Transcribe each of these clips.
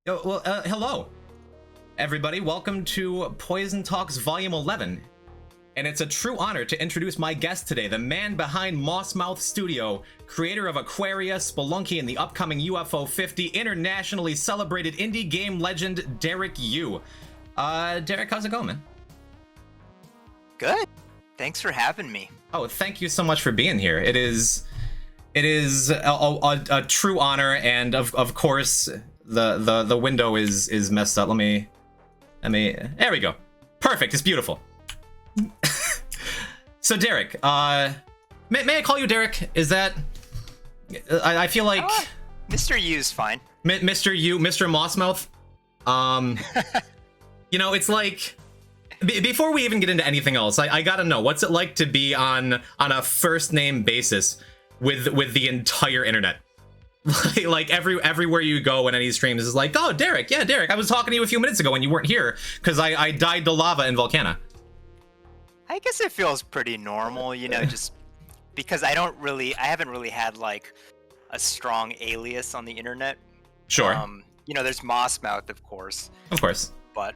Hello, everybody. Welcome to Poison Talks Volume 11. And it's a true honor to introduce my guest today, the man behind Mossmouth Studio, creator of Aquaria, Spelunky, and the upcoming UFO 50, internationally celebrated indie game legend, Derek Yu. Derek, how's it going, man? Good. Thanks for having me. Oh, thank you so much for being here. It is a true honor, and of course, the window is messed up. Let me. There we go. Perfect. It's beautiful. So Derek, may I call you Derek? Is that? I feel like Mr. U's fine. Mr. U, Mr. Mossmouth. You know, it's like before we even get into anything else, I gotta know, what's it like to be on a first name basis with the entire internet? Like everywhere you go in any streams is like, oh, Derek, yeah, Derek, I was talking to you a few minutes ago when you weren't here because I died to lava in Volcana. I guess it feels pretty normal, you know, just because I haven't really had like a strong alias on the internet. Sure. You know, there's Mossmouth, of course. Of course. But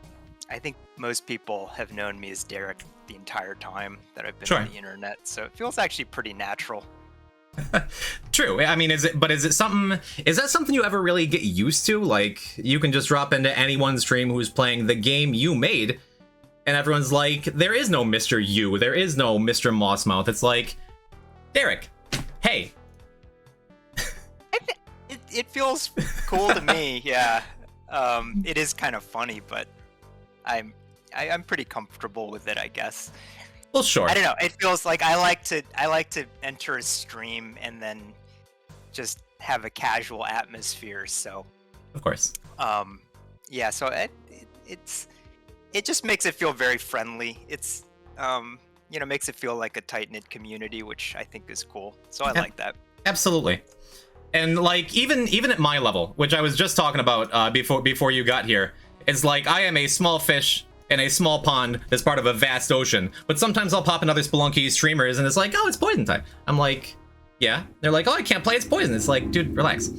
I think most people have known me as Derek the entire time that I've been Sure. on the internet, so it feels actually pretty natural. True. I mean, is that something you ever really get used to? Like, you can just drop into anyone's stream who's playing the game you made, and everyone's like, there is no Mr. U, there is no Mr. Mossmouth. It's like, Derek, hey. It feels cool to me, yeah. It is kind of funny, but I'm pretty comfortable with it, I guess. Well, sure. I don't know. It feels like I like to enter a stream and then just have a casual atmosphere. So, of course. Yeah. So it just makes it feel very friendly. It's you know, makes it feel like a tight knit community, which I think is cool. So I like that. Absolutely. And like even at my level, which I was just talking about before you got here, it's like I am a small fish in a small pond that's part of a vast ocean. But sometimes I'll pop in other Spelunky streamers and it's like, oh, it's poison time. I'm like, yeah. They're like, oh, I can't play, it's poison. It's like, dude, relax.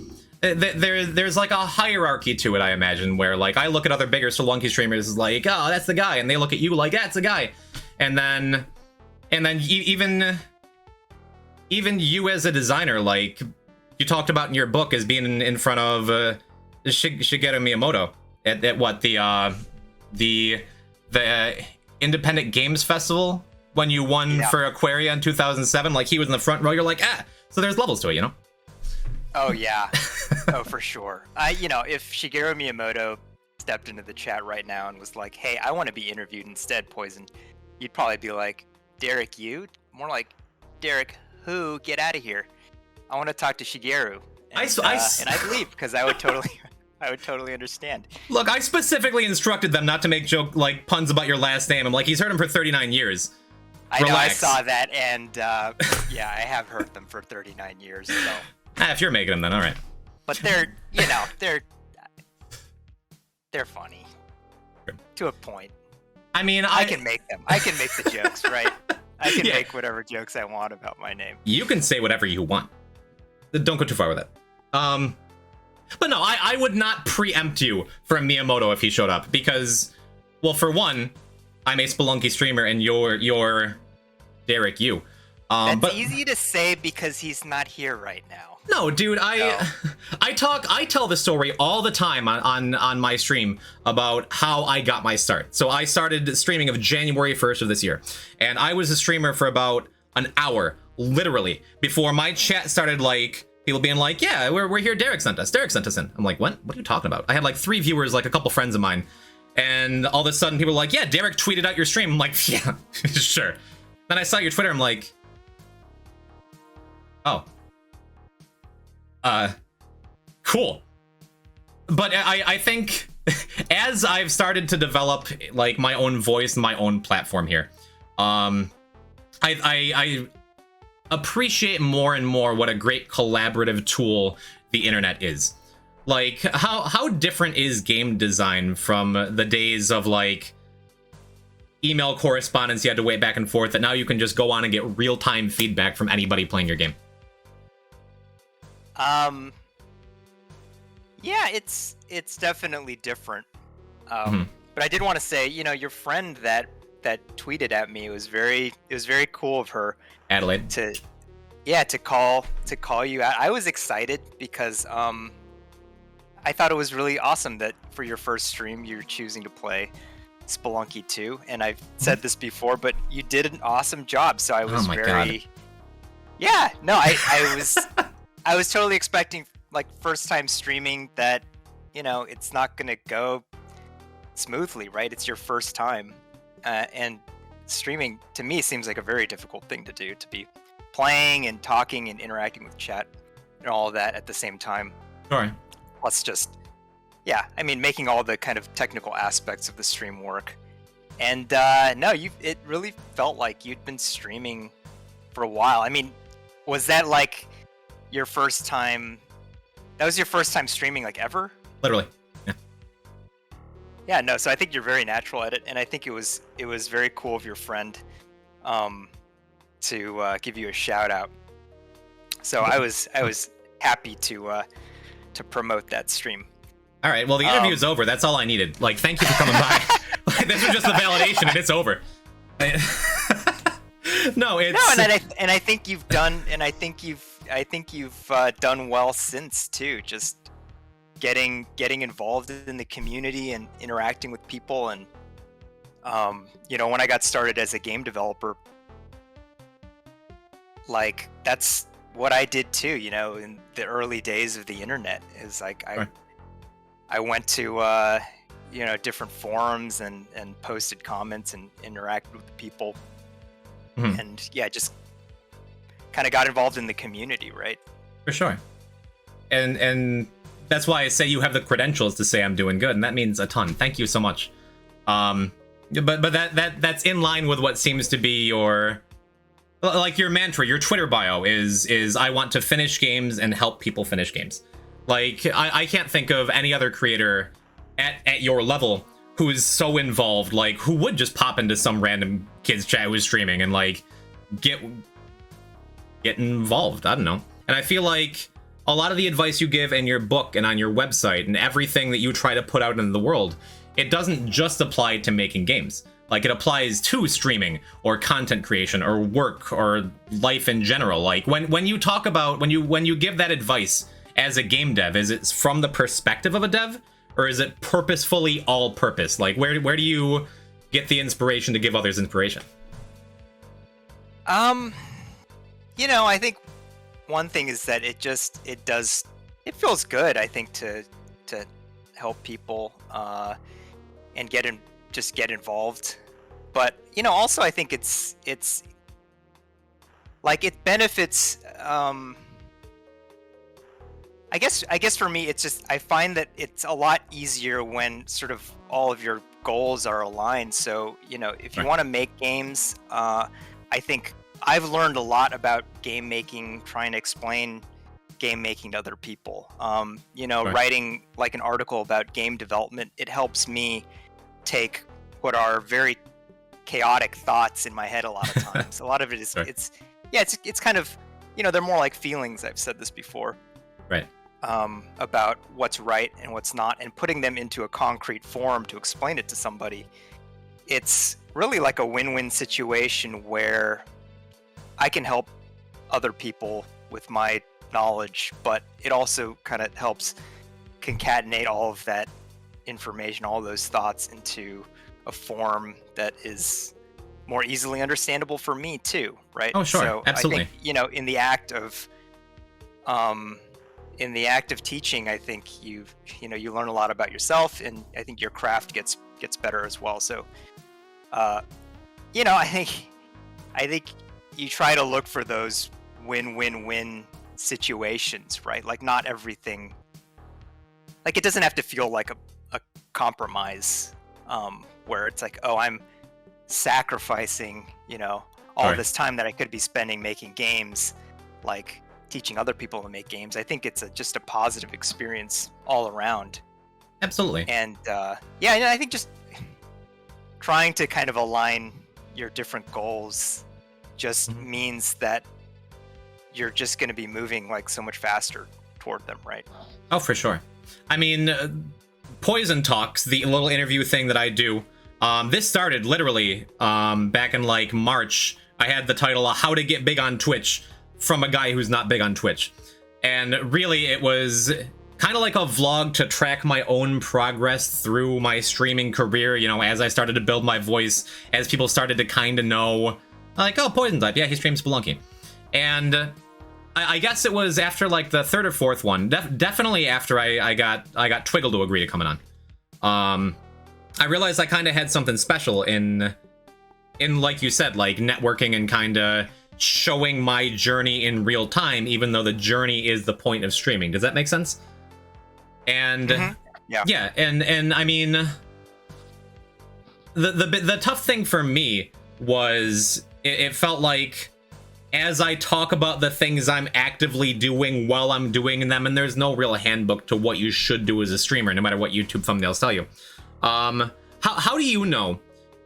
There's like a hierarchy to it, I imagine, where like I look at other bigger Spelunky streamers like, oh, that's the guy, and they look at you like, that's the guy, and then even you as a designer, like you talked about in your book as being in front of Shigeru Miyamoto at what the Independent Games Festival when you won for Aquaria in 2007. Like he was in the front row. You're like, so there's levels to it, you know? Oh yeah. Oh, for sure. You know, if Shigeru Miyamoto stepped into the chat right now and was like, hey, I want to be interviewed instead, Poison, you'd probably be like, Derek, you? More like, Derek, who? Get out of here. I want to talk to Shigeru. And I'd leave because I would totally understand. Look, I specifically instructed them not to make puns about your last name. I'm like, he's heard him for 39 years. I know, I saw that, and yeah, I have heard them for 39 years, so. If you're making them, then all right. But they're, you know, they're funny. Sure. To a point. I mean, I can make them. I can make the jokes, right? I can make whatever jokes I want about my name. You can say whatever you want. Don't go too far with it. But no, I would not preempt you from Miyamoto if he showed up because, well, for one, I'm a Spelunky streamer and you're Derek Yu. That's easy to say because he's not here right now. No, dude, I tell the story all the time on my stream about how I got my start. So I started streaming of January 1st of this year, and I was a streamer for about an hour, literally, before my chat started like people being like, yeah, we're here, Derek sent us in. I'm like, what are you talking about? I had like 3 viewers, like a couple friends of mine, and all of a sudden people were like, yeah, Derek tweeted out your stream. I'm like, yeah, sure. Then I saw your Twitter, I'm like, oh. Cool. But I think as I've started to develop like my own voice, my own platform here, I appreciate more and more what a great collaborative tool the internet is. Like, how different is game design from the days of like email correspondence you had to wait back and forth, that now you can just go on and get real-time feedback from anybody playing your game? Yeah, it's definitely different. Mhm. But I did want to say, your friend that tweeted at me, it was very cool of her Adelaide. to to call you out. I was excited because I thought it was really awesome that for your first stream you're choosing to play Spelunky 2, and I've said this before, but you did an awesome job. So I was Oh my very God. Yeah, no, I was I was totally expecting, like, first time streaming that, it's not gonna go smoothly, right? It's your first time, and streaming to me seems like a very difficult thing to do, to be playing and talking and interacting with chat and all of that at the same time. Sure. Plus, just yeah, I mean, making all the kind of technical aspects of the stream work. And no, it really felt like you'd been streaming for a while. I mean, was that like your first time? That was your first time streaming, like, ever? Literally. Yeah. Yeah, no. So I think you're very natural at it, and I think it was very cool of your friend to give you a shout out. So I was happy to promote that stream. All right. Well, the interview's over. That's all I needed. Like, thank you for coming by. Like, this was just a validation, and it's over. No, it's no, and I think you've done, and I think you've done well since too. Just getting involved in the community and interacting with people, and when I got started as a game developer, like, that's what I did too. In the early days of the internet, is like I went to different forums and posted comments and interacted with people. Mhm. And yeah, just kind of got involved in the community, right? For sure. And that's why I say you have the credentials to say I'm doing good, and that means a ton. Thank you so much. But that's in line with what seems to be your mantra. Your Twitter bio is I want to finish games and help people finish games. Like, I can't think of any other creator at your level who is so involved, like, who would just pop into some random kid's chat who's streaming and, like, get involved. I don't know. And I feel like a lot of the advice you give in your book and on your website and everything that you try to put out into the world, it doesn't just apply to making games. Like, it applies to streaming or content creation or work or life in general. Like, when you talk about, when you give that advice as a game dev, is it from the perspective of a dev? Or is it purposefully all-purpose? Like, where do you get the inspiration to give others inspiration? I think one thing is that it feels good, I think, to help people and get involved. But also I think it's like, it benefits. I guess for me, it's just, I find that it's a lot easier when sort of all of your goals are aligned. So, if you want to make games, I think I've learned a lot about game making, trying to explain game making to other people. Writing like an article about game development, it helps me take what are very chaotic thoughts in my head a lot of times. A lot of it is, it's kind of, they're more like feelings. I've said this before. Right. About what's right and what's not, and putting them into a concrete form to explain it to somebody. It's really like a win-win situation where I can help other people with my knowledge, but it also kind of helps concatenate all of that information, all those thoughts, into a form that is more easily understandable for me too, right? Oh, sure. So Absolutely. I think, in the act of teaching, I think you learn a lot about yourself, and I think your craft gets better as well. So, I think you try to look for those win-win-win situations, right? Like, not everything, like, it doesn't have to feel like a compromise, where it's like, oh, I'm sacrificing, all this time that I could be spending making games, like, teaching other people to make games. I think it's just a positive experience all around. Absolutely. And I think just trying to kind of align your different goals just means that you're just going to be moving, like, so much faster toward them, right? Oh, for sure. I mean, Poison Talks, the little interview thing that I do, this started literally back in like March. I had the title How to Get Big on Twitch from a guy who's not big on Twitch. And really it was kind of like a vlog to track my own progress through my streaming career, you know, as I started to build my voice, as people started to kind of know, like, oh, Poison Type, yeah, he streams Spelunky. And I guess it was after like the third or fourth one, definitely after I got Twiggle to agree to coming on. I realized I kind of had something special in like you said, like networking and kind of showing my journey in real time, even though the journey is the point of streaming. Does that make sense? And yeah, and I mean, the tough thing for me was it felt like as I talk about the things I'm actively doing while I'm doing them, and there's no real handbook to what you should do as a streamer, no matter what YouTube thumbnails tell you. How do you know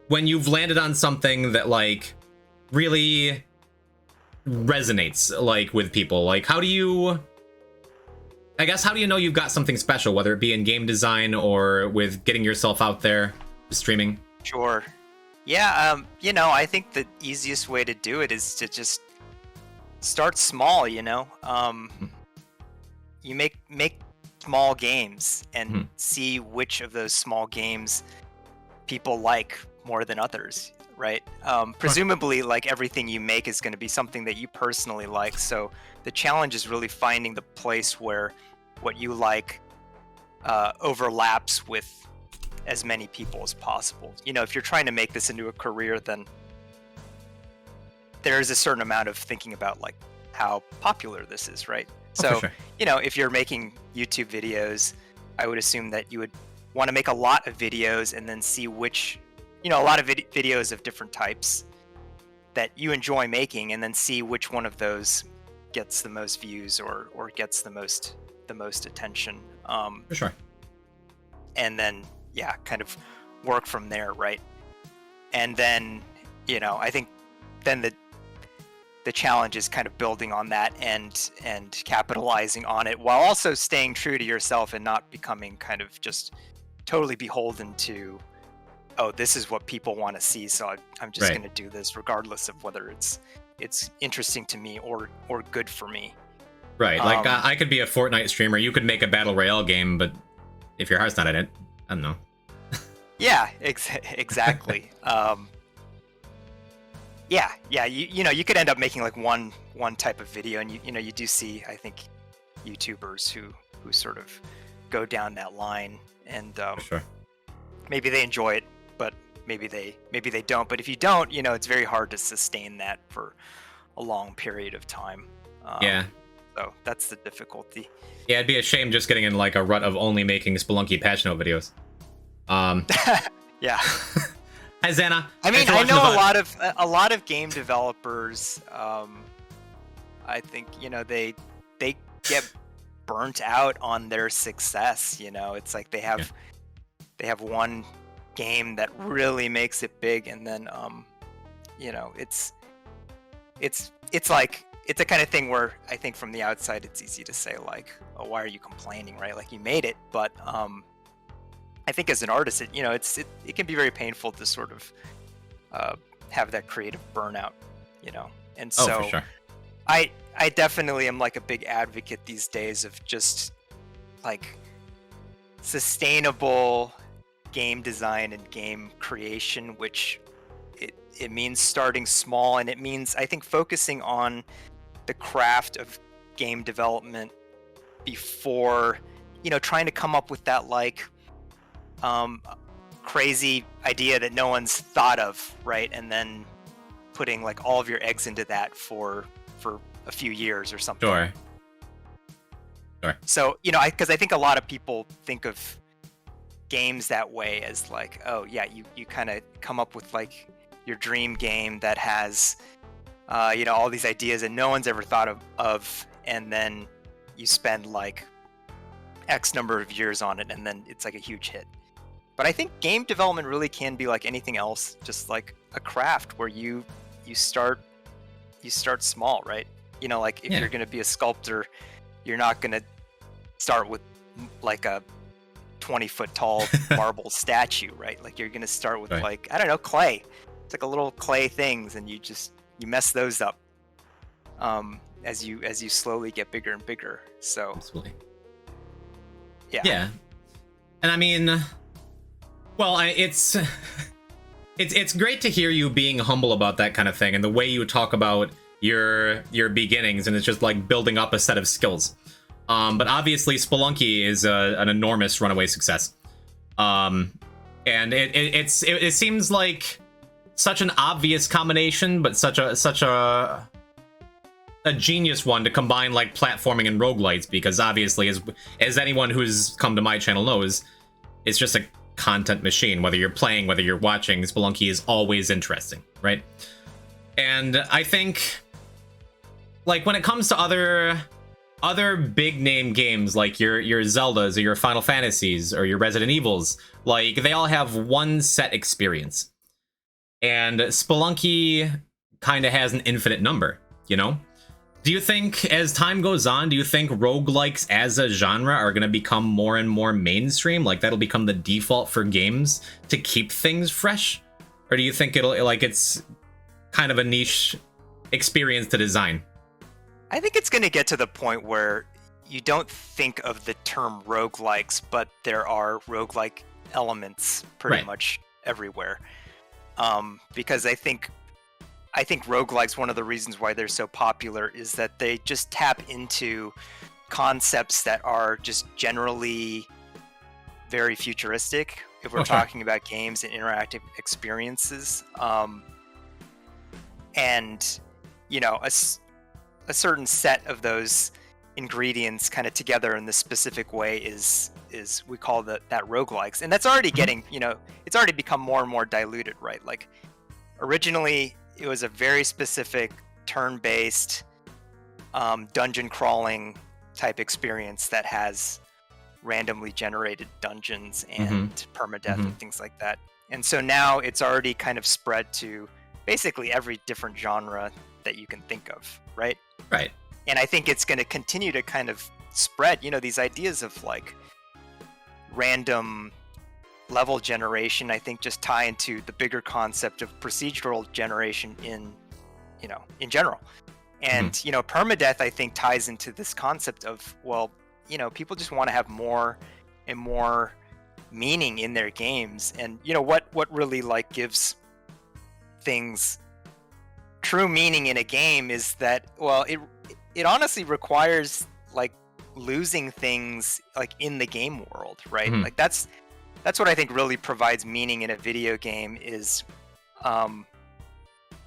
when you've landed on something that like really resonates like with people? Like, how do you know you've got something special, whether it be in game design or with getting yourself out there streaming? Sure. Yeah, you know, I think the easiest way to do it is to just start small, you know. You make small games and see which of those small games people like more than others, right? Presumably, like, everything you make is going to be something that you personally like, so the challenge is really finding the place where what you like overlaps with as many people as possible. You know, if you're trying to make this into a career, then there's a certain amount of thinking about like how popular this is, right? So, sure. You know, if you're making YouTube videos, I would assume that you would want to make a lot of videos and then see which, you know, a lot of videos of different types that you enjoy making, and then see which one of those gets the most views or gets the most attention. For sure. And then, yeah, kind of work from there, right? And then, you know, I think then the challenge is kind of building on that and capitalizing on it while also staying true to yourself and not becoming kind of just totally beholden to, oh, this is what people want to see, so I'm just going to do this regardless of whether it's interesting to me or good for me. Right, like I could be a Fortnite streamer, you could make a Battle Royale game, but if your heart's not in it, I don't know. Yeah, exactly. Yeah. You know, you could end up making like one type of video, and you know, you do see, I think, YouTubers who sort of go down that line, and sure. Maybe they enjoy it, but maybe they don't. But if you don't, you know, it's very hard to sustain that for a long period of time. Yeah. So that's the difficulty. Yeah, it'd be a shame just getting in like a rut of only making Spelunky patch note videos. Yeah. Hi, Xana. I mean, I know a lot of game developers. I think, you know, they get burnt out on their success. You know, it's like they have one game that really makes it big, and then you know, it's like, it's a kind of thing where I think from the outside it's easy to say like, oh, why are you complaining, right? Like, you made it, but I think as an artist, it can be very painful to sort of have that creative burnout, you know. And so for sure. I definitely am like a big advocate these days of just like sustainable game design and game creation, which it means starting small, and it means, I think, focusing on the craft of game development before, you know, trying to come up with that like crazy idea that no one's thought of, right? And then putting like all of your eggs into that for a few years or something. Sure. So, you know, because I think a lot of people think of games that way, as like, oh yeah, you kind of come up with like your dream game that has you know, all these ideas that no one's ever thought of, and then you spend like X number of years on it, and then it's like a huge hit. But I think game development really can be like anything else, just like a craft where you start small, right? You know, like if you're going to be a sculptor, you're not going to start with like a 20-foot tall marble statue, right? Like you're gonna start with Right. like, I don't know, clay. It's like a little clay things, and you mess those up as you slowly get bigger and bigger. So Absolutely. yeah. Yeah. And I mean, well, it's great to hear you being humble about that kind of thing, and the way you talk about your beginnings, and it's just like building up a set of skills. But obviously, Spelunky is an enormous runaway success, and it seems like such an obvious combination, but such a genius one to combine like platforming and roguelites, because obviously, as anyone who's come to my channel knows, it's just a content machine. Whether you're playing, whether you're watching, Spelunky is always interesting, right? And I think, like, when it comes to other big name games like your Zeldas or your Final Fantasies or your Resident Evils, like, they all have one set experience. And Spelunky kind of has an infinite number, you know? Do you think, as time goes on, do you think roguelikes as a genre are going to become more and more mainstream? Like, that'll become the default for games to keep things fresh? Or do you think it's kind of a niche experience to design? I think it's going to get to the point where you don't think of the term roguelikes, but there are roguelike elements pretty much everywhere. Because I think roguelikes, one of the reasons why they're so popular is that they just tap into concepts that are just generally very futuristic, if we're talking about games and interactive experiences. And, you know, a certain set of those ingredients kind of together in this specific way is we call that roguelikes. And that's already getting, you know, it's already become more and more diluted, right? Like, originally it was a very specific turn-based dungeon crawling type experience that has randomly generated dungeons and permadeath and things like that. And so now it's already kind of spread to basically every different genre that you can think of, right? Right. And I think it's going to continue to kind of spread, you know, these ideas of like random level generation, I think, just tie into the bigger concept of procedural generation in general. And, you know, permadeath, I think, ties into this concept of, well, you know, people just want to have more and more meaning in their games. And, you know, what really like gives things true meaning in a game is that, well, it honestly requires like losing things like in the game world, right? Like that's what I think really provides meaning in a video game is, or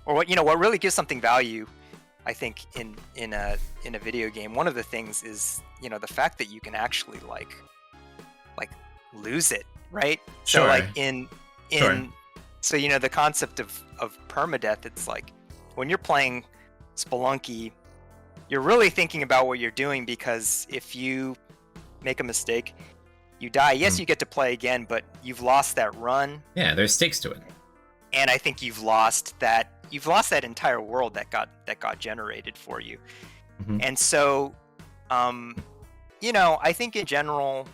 what really gives something value, I think, in a video game. One of the things is, you know, the fact that you can actually like lose it, right? Sure. So like so, you know, the concept of permadeath, it's like when you're playing Spelunky, you're really thinking about what you're doing, because if you make a mistake, you die. Yes, you get to play again, but you've lost that run. Yeah, there's stakes to it. And I think you've lost that entire world that got generated for you. And so, you know, I think in general,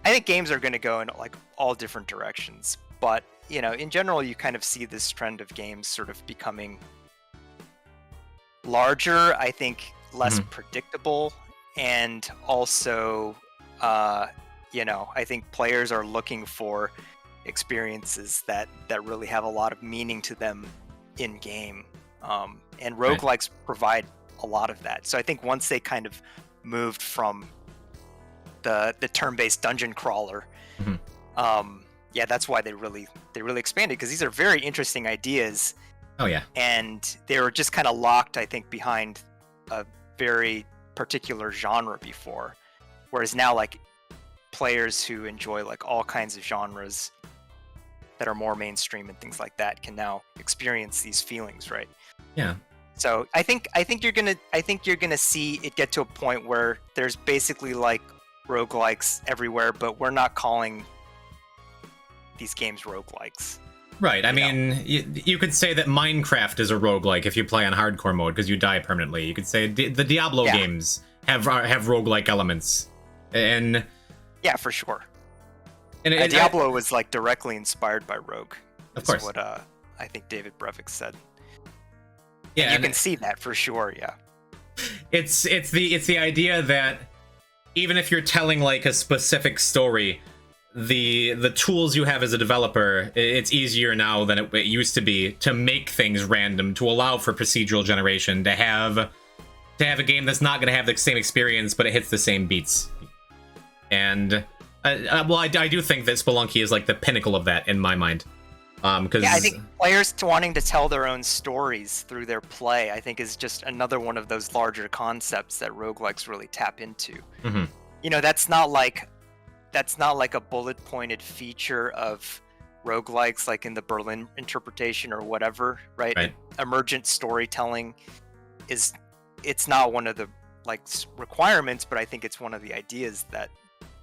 I think games are going to go in like all different directions. But, you know, in general, you kind of see this trend of games sort of becoming larger, I think less predictable, and also, you know, I think players are looking for experiences that really have a lot of meaning to them in game, and roguelikes provide a lot of that. So I think once they kind of moved from the turn-based dungeon crawler, yeah, that's why they really expanded, because these are very interesting ideas. Oh yeah. And they were just kind of locked, I think, behind a very particular genre before, whereas now, like, players who enjoy like all kinds of genres that are more mainstream and things like that can now experience these feelings, right? Yeah. So I think you're gonna see it get to a point where there's basically like roguelikes everywhere, but we're not calling these games roguelikes. Right. I mean, you could say that Minecraft is a roguelike if you play on hardcore mode, because you die permanently. You could say the Diablo games have roguelike elements. And yeah, for sure. And Diablo was like directly inspired by Rogue. Of course. What I think David Brevik said. Yeah, and you can see that for sure. Yeah. It's the idea that even if you're telling like a specific story, the tools you have as a developer, it's easier now than it used to be to make things random, to allow for procedural generation, to have a game that's not going to have the same experience, but it hits the same beats. And well, I do think that Spelunky is like the pinnacle of that in my mind. Because I think players wanting to tell their own stories through their play, I think, is just another one of those larger concepts that roguelikes really tap into. Mm-hmm. You know, that's not like a bullet pointed feature of roguelikes, like in the Berlin interpretation or whatever, right? Emergent storytelling it's not one of the like requirements, but I think it's one of the ideas that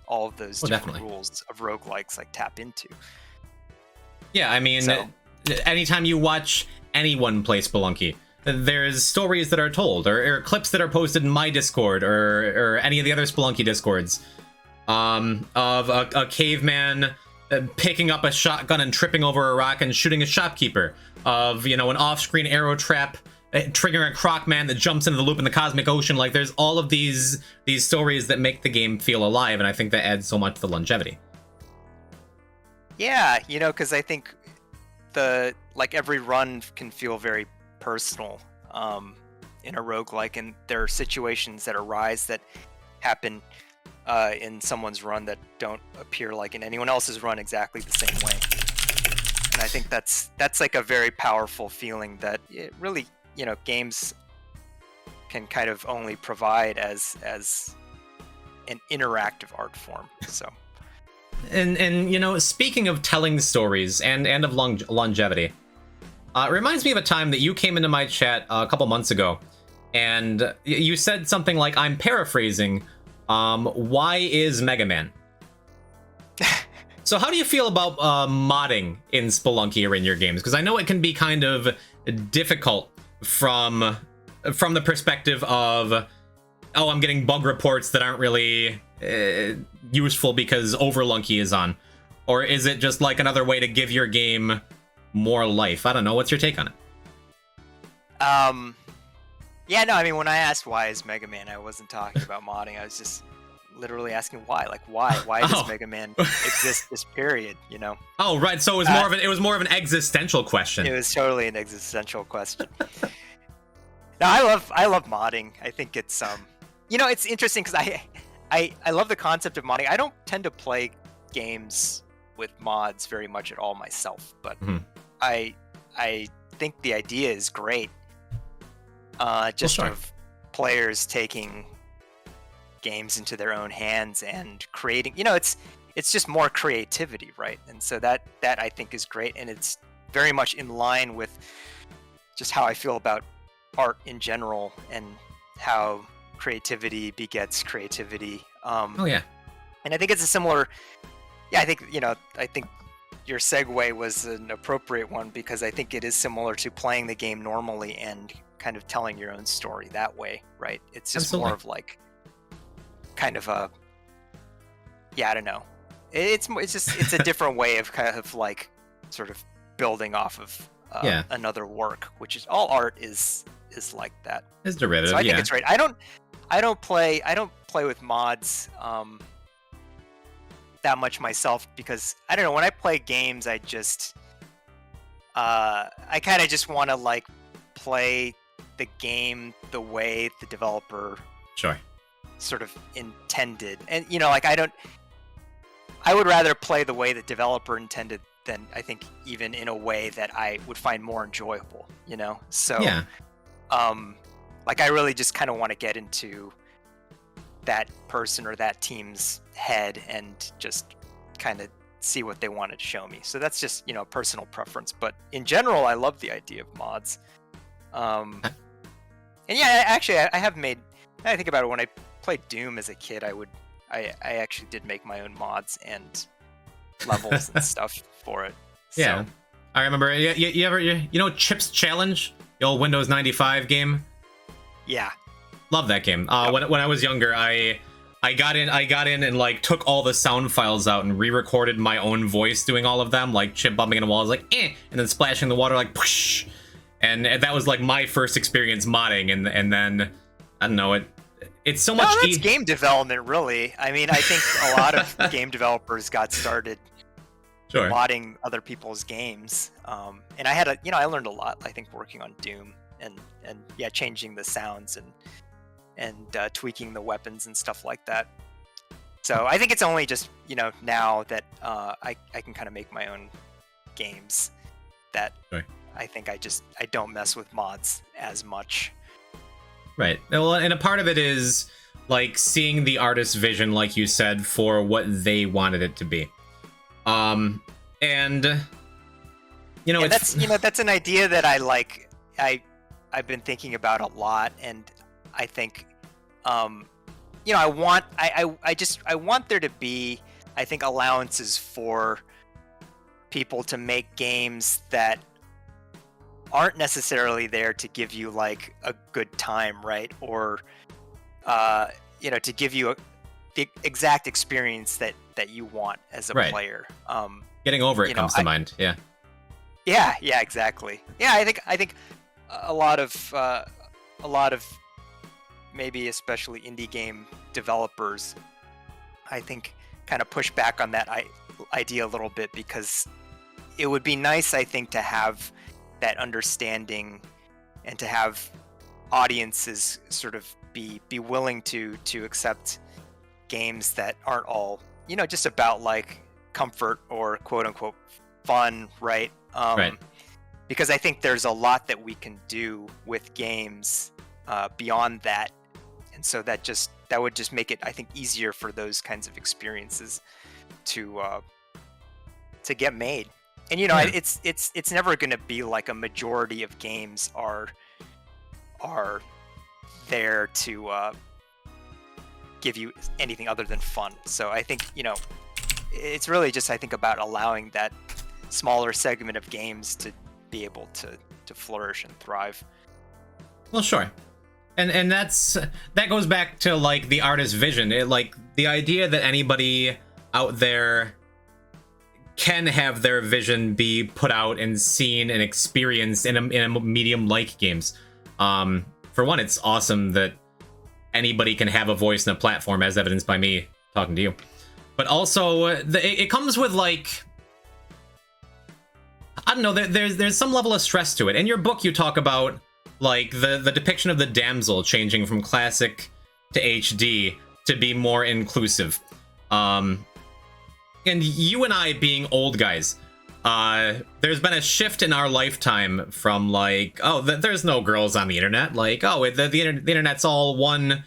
all of those different rules of roguelikes like tap into. Yeah, I mean, anytime you watch anyone play Spelunky, there's stories that are told, or clips that are posted in my Discord, or any of the other Spelunky Discords, of a caveman picking up a shotgun and tripping over a rock and shooting a shopkeeper, of, you know, an off-screen arrow trap triggering a crocman that jumps into the loop in the cosmic ocean. Like, there's all of these stories that make the game feel alive, and I think that adds so much to the longevity. Yeah, you know, because I think every run can feel very personal in a roguelike, and there are situations that arise that happen in someone's run that don't appear like in anyone else's run exactly the same way. And I think that's like a very powerful feeling that it really, you know, games can kind of only provide as an interactive art form. So. And you know, speaking of telling stories and of longevity, it reminds me of a time that you came into my chat a couple months ago, and you said something like, I'm paraphrasing, why is Mega Man? So how do you feel about modding in Spelunky or in your games? Because I know it can be kind of difficult from the perspective of, oh, I'm getting bug reports that aren't really useful because Overlunky is on. Or is it just like another way to give your game more life? I don't know. What's your take on it? Yeah, no, I mean, when I asked why is Mega Man, I wasn't talking about modding. I was just literally asking why. Like, why does Mega Man exist this period, you know? Oh, right. So it was more of an existential question. It was totally an existential question. No, I love modding. I think it's you know, it's interesting because I love the concept of modding. I don't tend to play games with mods very much at all myself, but I think the idea is great. Just of players taking games into their own hands and creating, you know, it's just more creativity, right? And so that I think is great, and it's very much in line with just how I feel about art in general and how creativity begets creativity. Oh yeah. And I think it's a similar, I think your segue was an appropriate one, because I think it is similar to playing the game normally and kind of telling your own story that way, right? It's just more of like kind of a, I don't know. It's a different way of kind of like sort of building off of another work, which is all art is like that. It's derivative. So I think it's right. I don't play with mods that much myself, because I don't know, when I play games, I just I kind of just want to like play the game the way the developer sort of intended. And you know, like I would rather play the way the developer intended than I think even in a way that I would find more enjoyable, you know? So like I really just kind of want to get into that person or that team's head and just kind of see what they wanted to show me. So that's just, you know, personal preference, but in general, I love the idea of mods. And yeah, actually, I have made, I think about it, when I played Doom as a kid, I actually did make my own mods and levels and stuff for it. Yeah. So. I remember, you ever, you know Chip's Challenge? The old Windows 95 game? Yeah. Love that game. When I was younger, I I got in and like took all the sound files out and re-recorded my own voice doing all of them, like chip bumping in the walls, like and then splashing the water like push, and that was like my first experience modding, and then I don't know, it's so much. That's game development, really. I mean, I think a lot of game developers got started modding other people's games, and I had I learned a lot. I think working on Doom and yeah, changing the sounds and tweaking the weapons and stuff like that. So I think it's only just now that I can kind of make my own games that I think I don't mess with mods as much. Right. Well, and a part of it is like seeing the artist's vision, like you said, for what they wanted it to be. And it's... that's an idea that I like. I've been thinking about a lot, and I think I want there to be, I think, allowances for people to make games that aren't necessarily there to give you like a good time, right? Or to give you the exact experience that you want as a player. Getting over it comes to mind. Yeah. Yeah, exactly. Yeah, I think a lot of maybe especially indie game developers, I think, kind of push back on that idea a little bit, because it would be nice, I think, to have that understanding and to have audiences sort of be willing to accept games that aren't all just about like comfort or quote unquote fun, right? Because I think there's a lot that we can do with games beyond that, and so that would just make it, I think, easier for those kinds of experiences to get made. And it's never going to be like a majority of games are there to give you anything other than fun. So I think it's really just, I think, about allowing that smaller segment of games to be able to flourish and thrive. Well, sure. And that goes back to like the artist's vision. Like the idea that anybody out there can have their vision be put out and seen and experienced in a medium like games. For one, it's awesome that anybody can have a voice in a platform, as evidenced by me talking to you. But also, it comes with like, I don't know, there's some level of stress to it. In your book, you talk about like the depiction of the damsel changing from classic to HD to be more inclusive. And you and I being old guys, there's been a shift in our lifetime from like, oh, there's no girls on the internet. Like, oh, the internet's all one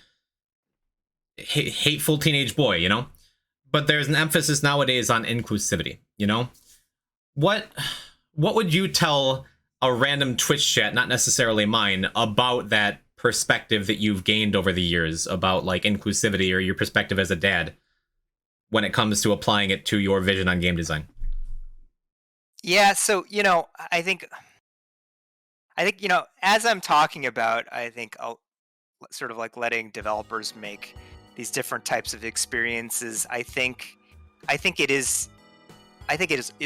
hateful teenage boy, But there's an emphasis nowadays on inclusivity, What would you tell a random Twitch chat, not necessarily mine, about that perspective that you've gained over the years about like inclusivity, or your perspective as a dad, when it comes to applying it to your vision on game design? Yeah, so I think as I'm talking about, I think I'll sort of like letting developers make these different types of experiences. I think it is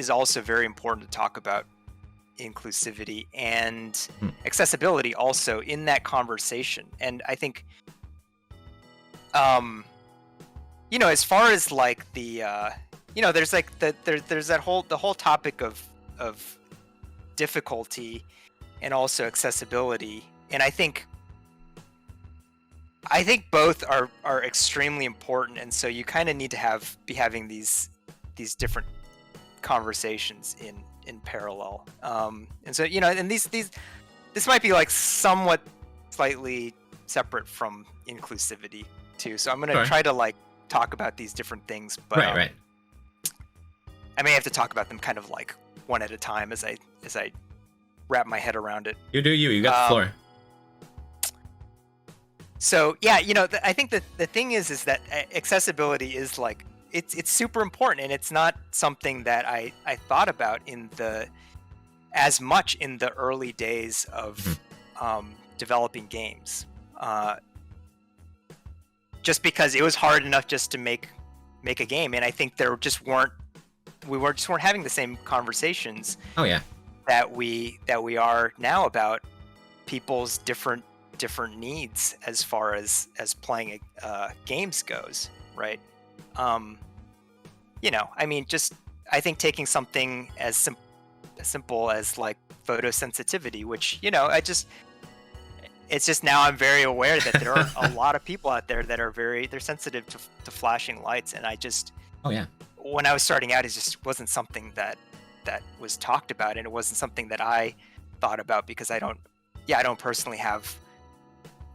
also very important to talk about inclusivity and accessibility also in that conversation. And I think as far as like the there's like there's the whole topic of difficulty and also accessibility, and I think both are extremely important, and so you kind of need to be having these different conversations in parallel. And so and this might be like somewhat slightly separate from inclusivity too. So I'm gonna try to like talk about these different things, but right. I may have to talk about them kind of like one at a time as I wrap my head around it. You do you got the floor. So yeah, I think that the thing is that accessibility is like it's super important, and it's not something that I thought about as much in the early days of developing games. just because it was hard enough just to make a game, and I think there just weren't having the same conversations. Oh yeah. That we are now about people's different needs as far as playing games goes, right? You know, I mean, just I think taking something as simple as like photosensitivity, which, you know, it's just now I'm very aware that there are a lot of people out there that are they're sensitive to flashing lights, and I just Oh yeah. when I was starting out, it just wasn't something that was talked about, and it wasn't something that I thought about because I don't personally have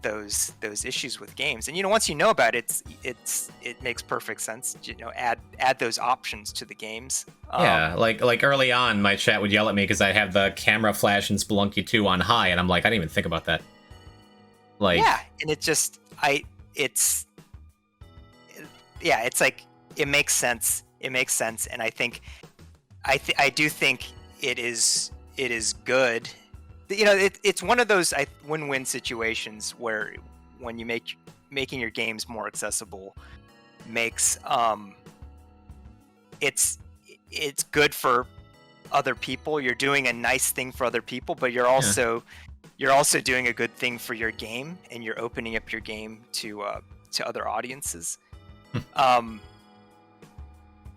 those issues with games. And you know, once you know about it, it makes perfect sense. You know, add those options to the games. Yeah, like early on, my chat would yell at me because I have the camera flash in Spelunky 2 on high, and I'm like, I didn't even think about that. Like, yeah, and it's like it makes sense. It makes sense, and I think I do think it is good. You know, it's one of those win-win situations where when you making your games more accessible makes it's good for other people. You're doing a nice thing for other people, but you're also doing a good thing for your game, and you're opening up your game to other audiences.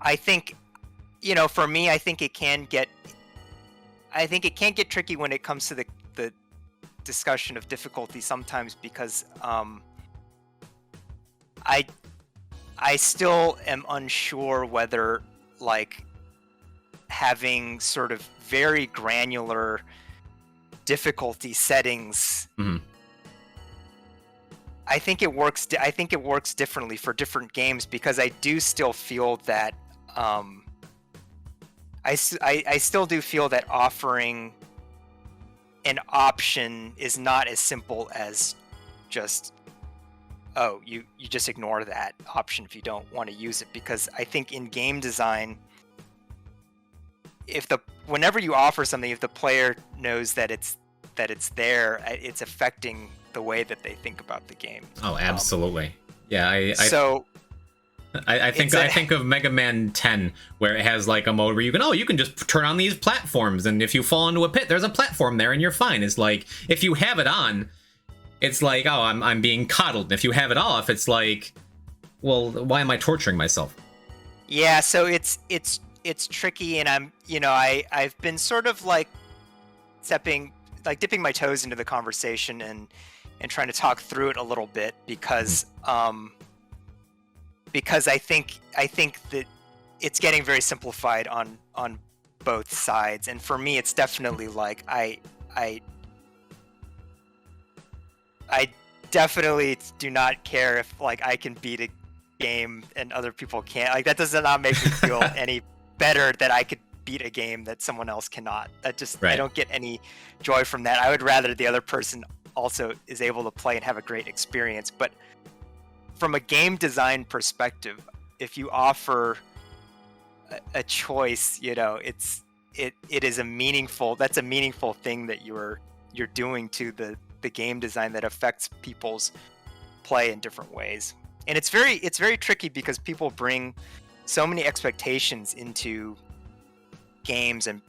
I think, you know, for me, I think it can get tricky when it comes to the discussion of difficulty sometimes, because I still am unsure whether, like, having sort of very granular difficulty settings. Mm-hmm. I think it works differently for different games, because I do still feel that I still do feel that offering an option is not as simple as just, oh, you just ignore that option if you don't want to use it. Because I think in game design, whenever you offer something, if the player knows that it's there, it's affecting the way that they think about the game. Oh, absolutely. Yeah, I think of Mega Man 10, where it has like a mode where you can just turn on these platforms, and if you fall into a pit, there's a platform there and you're fine. It's like, if you have it on, it's like, oh, I'm being coddled. And if you have it off, it's like, well, why am I torturing myself? Yeah, so it's tricky, and I've been sort of like dipping my toes into the conversation and trying to talk through it a little bit, because I think that it's getting very simplified on both sides, and for me, it's definitely like I definitely do not care if, like, I can beat a game and other people can't. Like, that does not make me feel any better that I could beat a game that someone else cannot. That just right. I don't get any joy from that. I would rather the other person also is able to play and have a great experience. But from a game design perspective, if you offer a choice, you know, it is a meaningful thing that you're doing to the game design that affects people's play in different ways. And it's very tricky, because people bring so many expectations into games and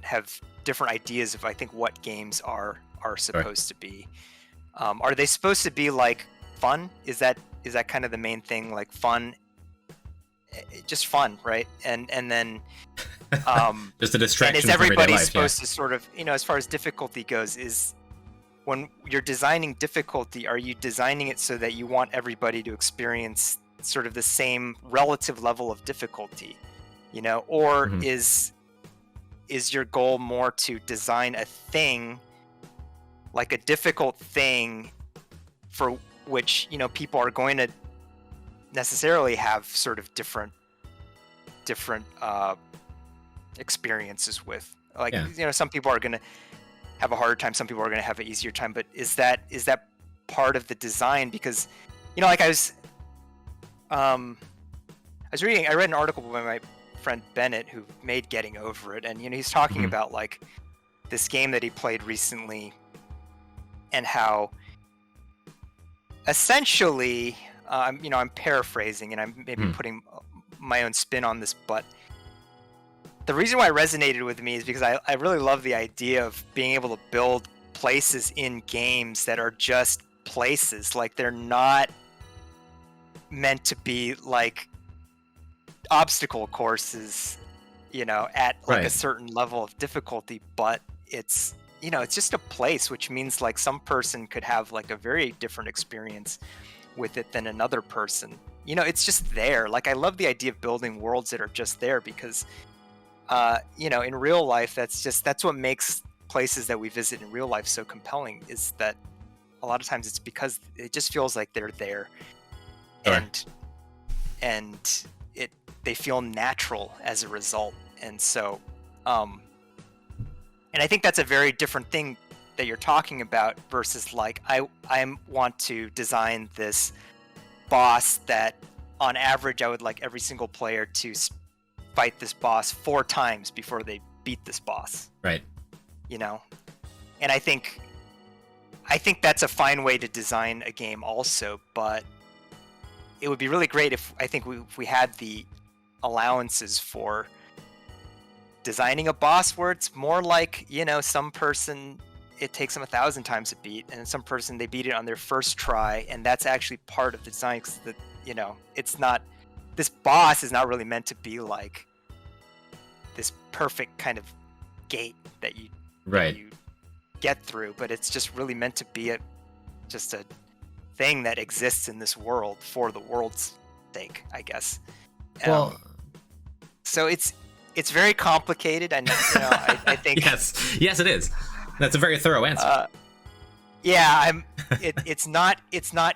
have different ideas of, I think, what games are supposed to be. Are they supposed to be like fun? Is that kind of the main thing, like fun, just fun, right? And then just a distraction. And is everybody supposed to sort of, you know, as far as difficulty goes, is when you're designing difficulty, are you designing it so that you want everybody to experience sort of the same relative level of difficulty, you know, or is your goal more to design a thing, like a difficult thing, for which, you know, people are going to necessarily have sort of different experiences with, like, you know, some people are going to have a harder time, some people are going to have an easier time, but is that part of the design? Because, you know, like I read an article by my friend Bennett, who made Getting Over It, and, you know, he's talking about, like, this game that he played recently, and how essentially I'm paraphrasing and I'm maybe putting my own spin on this, but the reason why it resonated with me is because I really love the idea of being able to build places in games that are just places. Like, they're not meant to be like obstacle courses, at like a certain level of difficulty, but it's just a place, which means like some person could have like a very different experience with it than another person. It's just there. Like, I love the idea of building worlds that are just there because in real life, that's what makes places that we visit in real life so compelling, is that a lot of times it's because it just feels like they're there. Sure. and they feel natural as a result. And so and I think that's a very different thing that you're talking about versus like I want to design this boss that on average I would like every single player to fight this boss 4 times before they beat this boss. Right. And I think that's a fine way to design a game also, but it would be really great if we had the allowances for designing a boss where it's more like, some person it takes them 1,000 times to beat, and some person they beat it on their first try, and that's actually part of the design, because it's not, this boss is not really meant to be like this perfect kind of gate that you get through, but it's just really meant to be just a thing that exists in this world for the world's sake, I guess. Well, so it's very complicated, and I think yes it is. That's a very thorough answer. It's not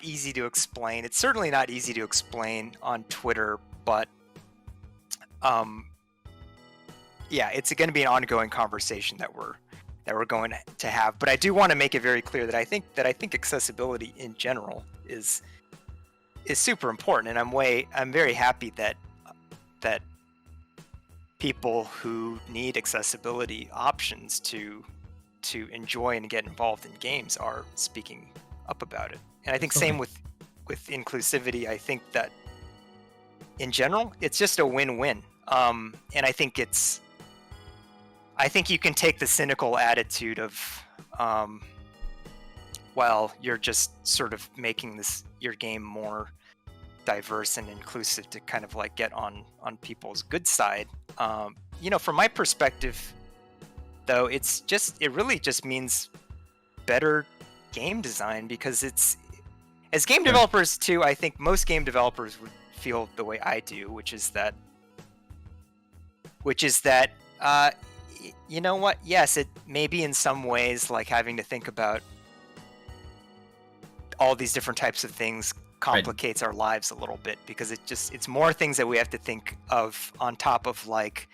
easy to explain. It's certainly not easy to explain on Twitter, but it's going to be an ongoing conversation that we're going to have. But I do want to make it very clear that I think accessibility in general is super important, and I'm very happy that people who need accessibility options to enjoy and get involved in games are speaking up about it. And I think same with inclusivity. I think that in general it's just a win-win. And I think you can take the cynical attitude of you're just sort of making your game more diverse and inclusive to kind of like get on people's good side. From my perspective, though, it really just means better game design, because as game developers too, I think most game developers would feel the way I do, which is that you know what? Yes, it may be in some ways like having to think about all these different types of things complicates our lives a little bit, because it's more things that we have to think of on top of like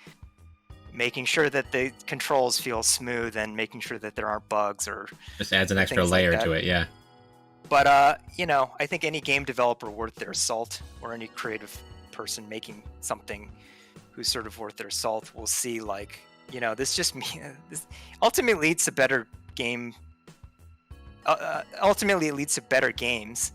making sure that the controls feel smooth and making sure that there aren't bugs, or just adds an extra layer to it. Yeah. But I think any game developer worth their salt, or any creative person making something who's sort of worth their salt, will see like, this ultimately leads to better game. Ultimately, it leads to better games,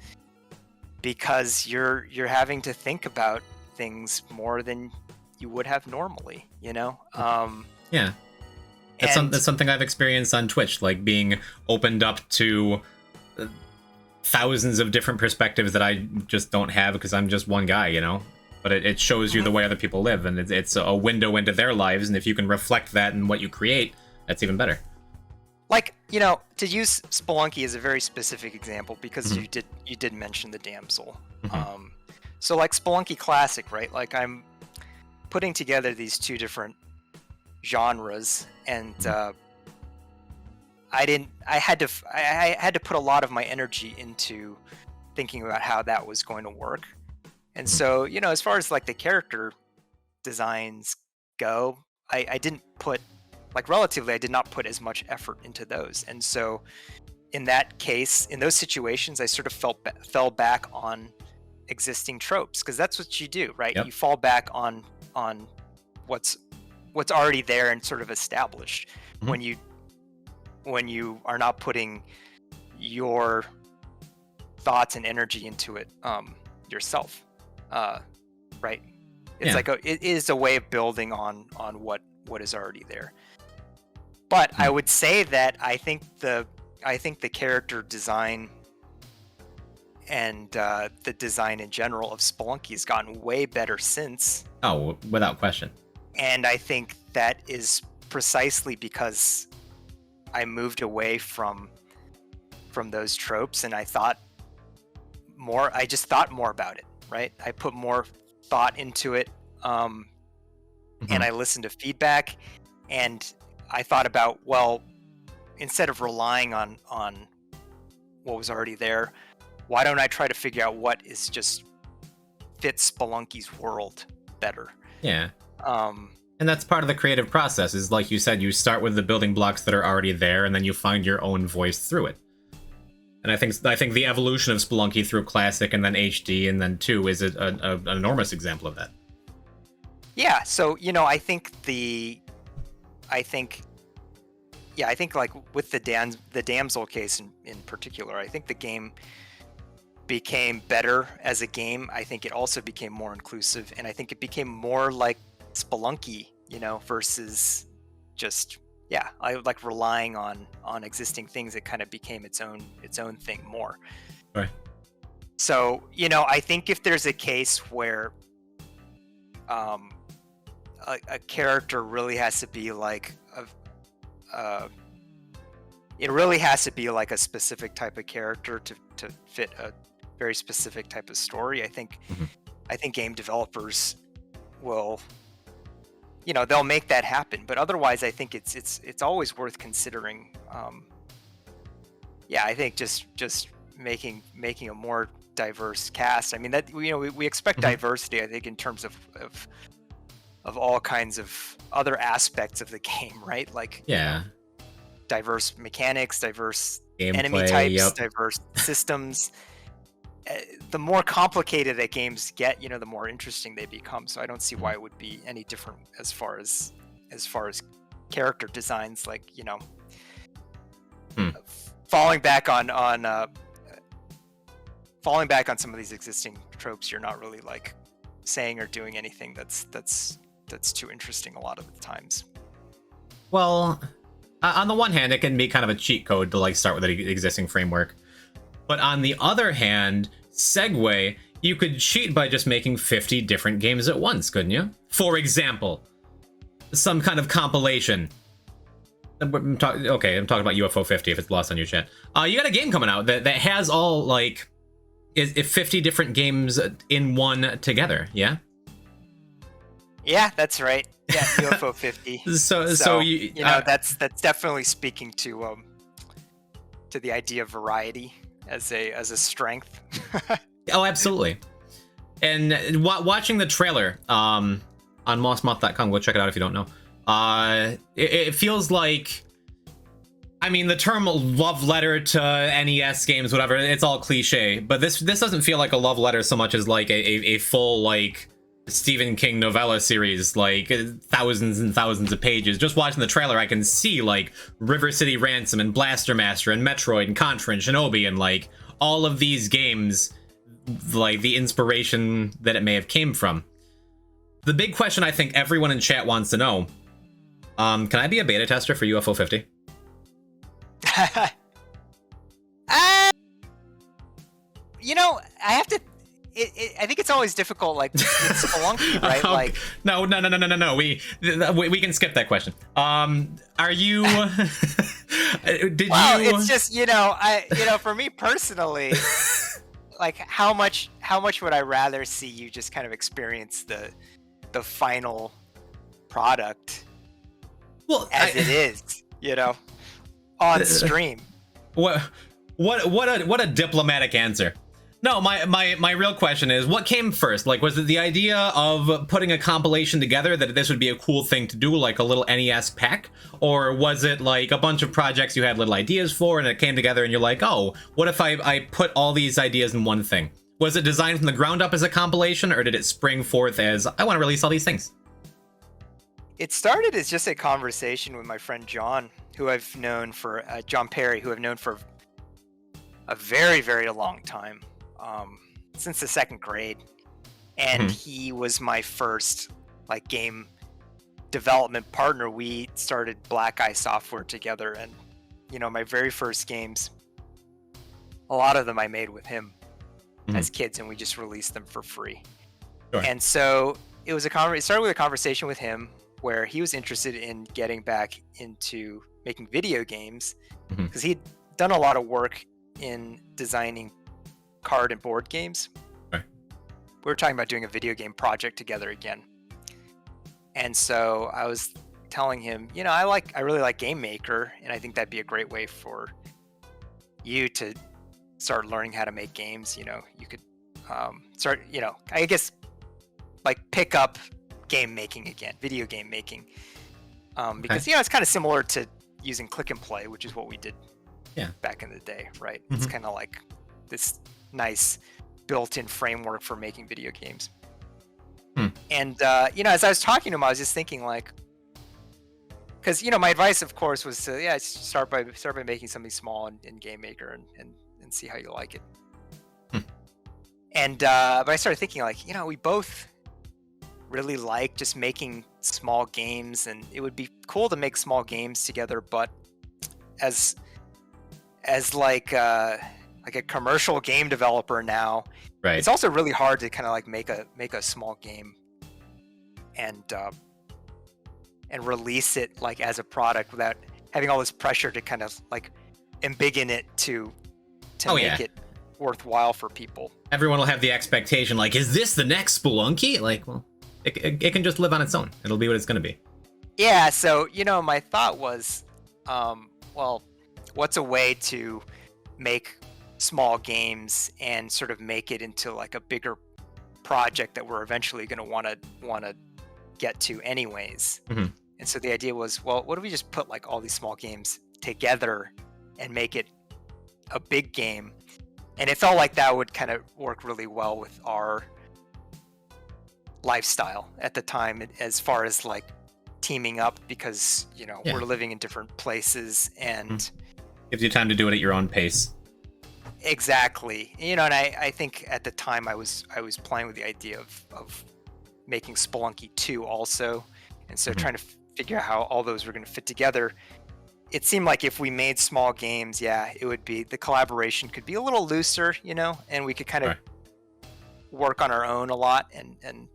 because you're having to think about things more than you would have normally, Yeah. That's something I've experienced on Twitch, like being opened up to thousands of different perspectives that I just don't have because I'm just one guy, But it shows you the way other people live, and it's a window into their lives, and if you can reflect that in what you create, that's even better. Like, to use Spelunky as a very specific example, because you did mention the damsel. So like Spelunky Classic, right? Like, I'm putting together these 2 different genres, and I had to put a lot of my energy into thinking about how that was going to work. And so, as far as like the character designs go, I didn't put, like, relatively, I did not put as much effort into those. And so in that case, in those situations, I sort of fell back on existing tropes, because that's what you do, right? Yep. You fall back on what's already there and sort of established when you are not putting your thoughts and energy into it. yourself, right? It's like it is a way of building on what is already there. But I would say that I think the character design and the design in general of Spelunky has gotten way better since. Oh, without question. And I think that is precisely because I moved away from those tropes, and I just thought more about it, right? I put more thought into it, and I listened to feedback, and I thought about, well, instead of relying on what was already there, why don't I try to figure out what is just fits Spelunky's world better? Yeah. And that's part of the creative process, is like you said, you start with the building blocks that are already there, and then you find your own voice through it. And I think the evolution of Spelunky through Classic and then HD and then 2 is an enormous example of that. Yeah, so, I think like with the damsel case in particular, I think the game became better as a game. I think it also became more inclusive, and I think it became more like Spelunky, versus just I like relying on existing things. It kind of became its own thing more. Right. So, I think if there's a case where a character really has to be like it really has to be like a specific type of character to fit a very specific type of story. I think game developers will, they'll make that happen. But otherwise, I think it's always worth considering. I think just making a more diverse cast. I mean, that we expect diversity, I think, in terms of all kinds of other aspects of the game, right? Like diverse mechanics, diverse gameplay, enemy types, diverse systems. The more complicated that games get, the more interesting they become. So I don't see why it would be any different as far as character designs. Like, falling back on some of these existing tropes, you're not really like saying or doing anything that's too interesting a lot of the times. Well, on the one hand, it can be kind of a cheat code to like start with an existing framework. But on the other hand, segue, you could cheat by just making 50 different games at once, couldn't you? For example, some kind of compilation. I'm talking about UFO 50 if it's lost on your chat. You got a game coming out that has all like 50 different games in one together, yeah? Yeah, that's right. Yeah, UFO 50. so you that's definitely speaking to the idea of variety as a strength. Oh, absolutely. And watching the trailer on mossmouth.com, go check it out if you don't know. It feels like, I mean, the term love letter to NES games, whatever, it's all cliche, but this doesn't feel like a love letter so much as like a full like Stephen King novella series, like thousands and thousands of pages. Just watching the trailer, I can see like River City Ransom and Blaster Master and Metroid and Contra and Shinobi and like all of these games, like the inspiration that it may have came from. The big question I think everyone in chat wants to know, can I be a beta tester for UFO 50? I have to. I think it's always difficult, like with Spelunky, right? Like, no. We can skip that question. Are you? Did well, you? It's just for me personally, like how much would I rather see you just kind of experience the final product, it is, on stream. What a diplomatic answer. No, my real question is, what came first? Like, was it the idea of putting a compilation together that this would be a cool thing to do, like a little NES pack? Or was it like a bunch of projects you had little ideas for and it came together and you're like, oh, what if I put all these ideas in one thing? Was it designed from the ground up as a compilation, or did it spring forth as, I want to release all these things? It started as just a conversation with my friend John, who I've known for, John Perry, who I've known for a very, very long time. since the second grade, and he was my first like game development partner. We started Black Eye Software together, and my very first games, a lot of them I made with him as kids, and we just released them for free. Sure. And so it started with a conversation with him where he was interested in getting back into making video games because he'd done a lot of work in designing card and board games. Right. We were talking about doing a video game project together again. And so I was telling him, I really like Game Maker, and I think that'd be a great way for you to start learning how to make games. You could start, I guess, like pick up game making again, video game making, because it's kind of similar to using click and play, which is what we did back in the day, right? It's kind of like this nice built-in framework for making video games. And as I was talking to him, I was just thinking like, because my advice, of course, was to start by making something small in Game Maker and see how you like it. And but I started thinking like, we both really like just making small games, and it would be cool to make small games together, but as like a commercial game developer now, right, it's also really hard to kind of like make a small game and release it like as a product without having all this pressure to kind of like embiggen it to make it worthwhile for people. Everyone will have the expectation like, is this the next Spelunky? Like, well, it can just live on its own. It'll be what it's going to be. Yeah, so my thought was, well, what's a way to make small games and sort of make it into like a bigger project that we're eventually going to want to get to anyways. And so the idea was, well, what if we just put like all these small games together and make it a big game? And it felt like that would kind of work really well with our lifestyle at the time, as far as like teaming up, because we're living in different places and gives you time to do it at your own pace. Exactly. And I think at the time I was playing with the idea of making Spelunky 2 also, and so trying to figure out how all those were going to fit together. It seemed like if we made small games, it would be, the collaboration could be a little looser, and we could kind of work on our own a lot and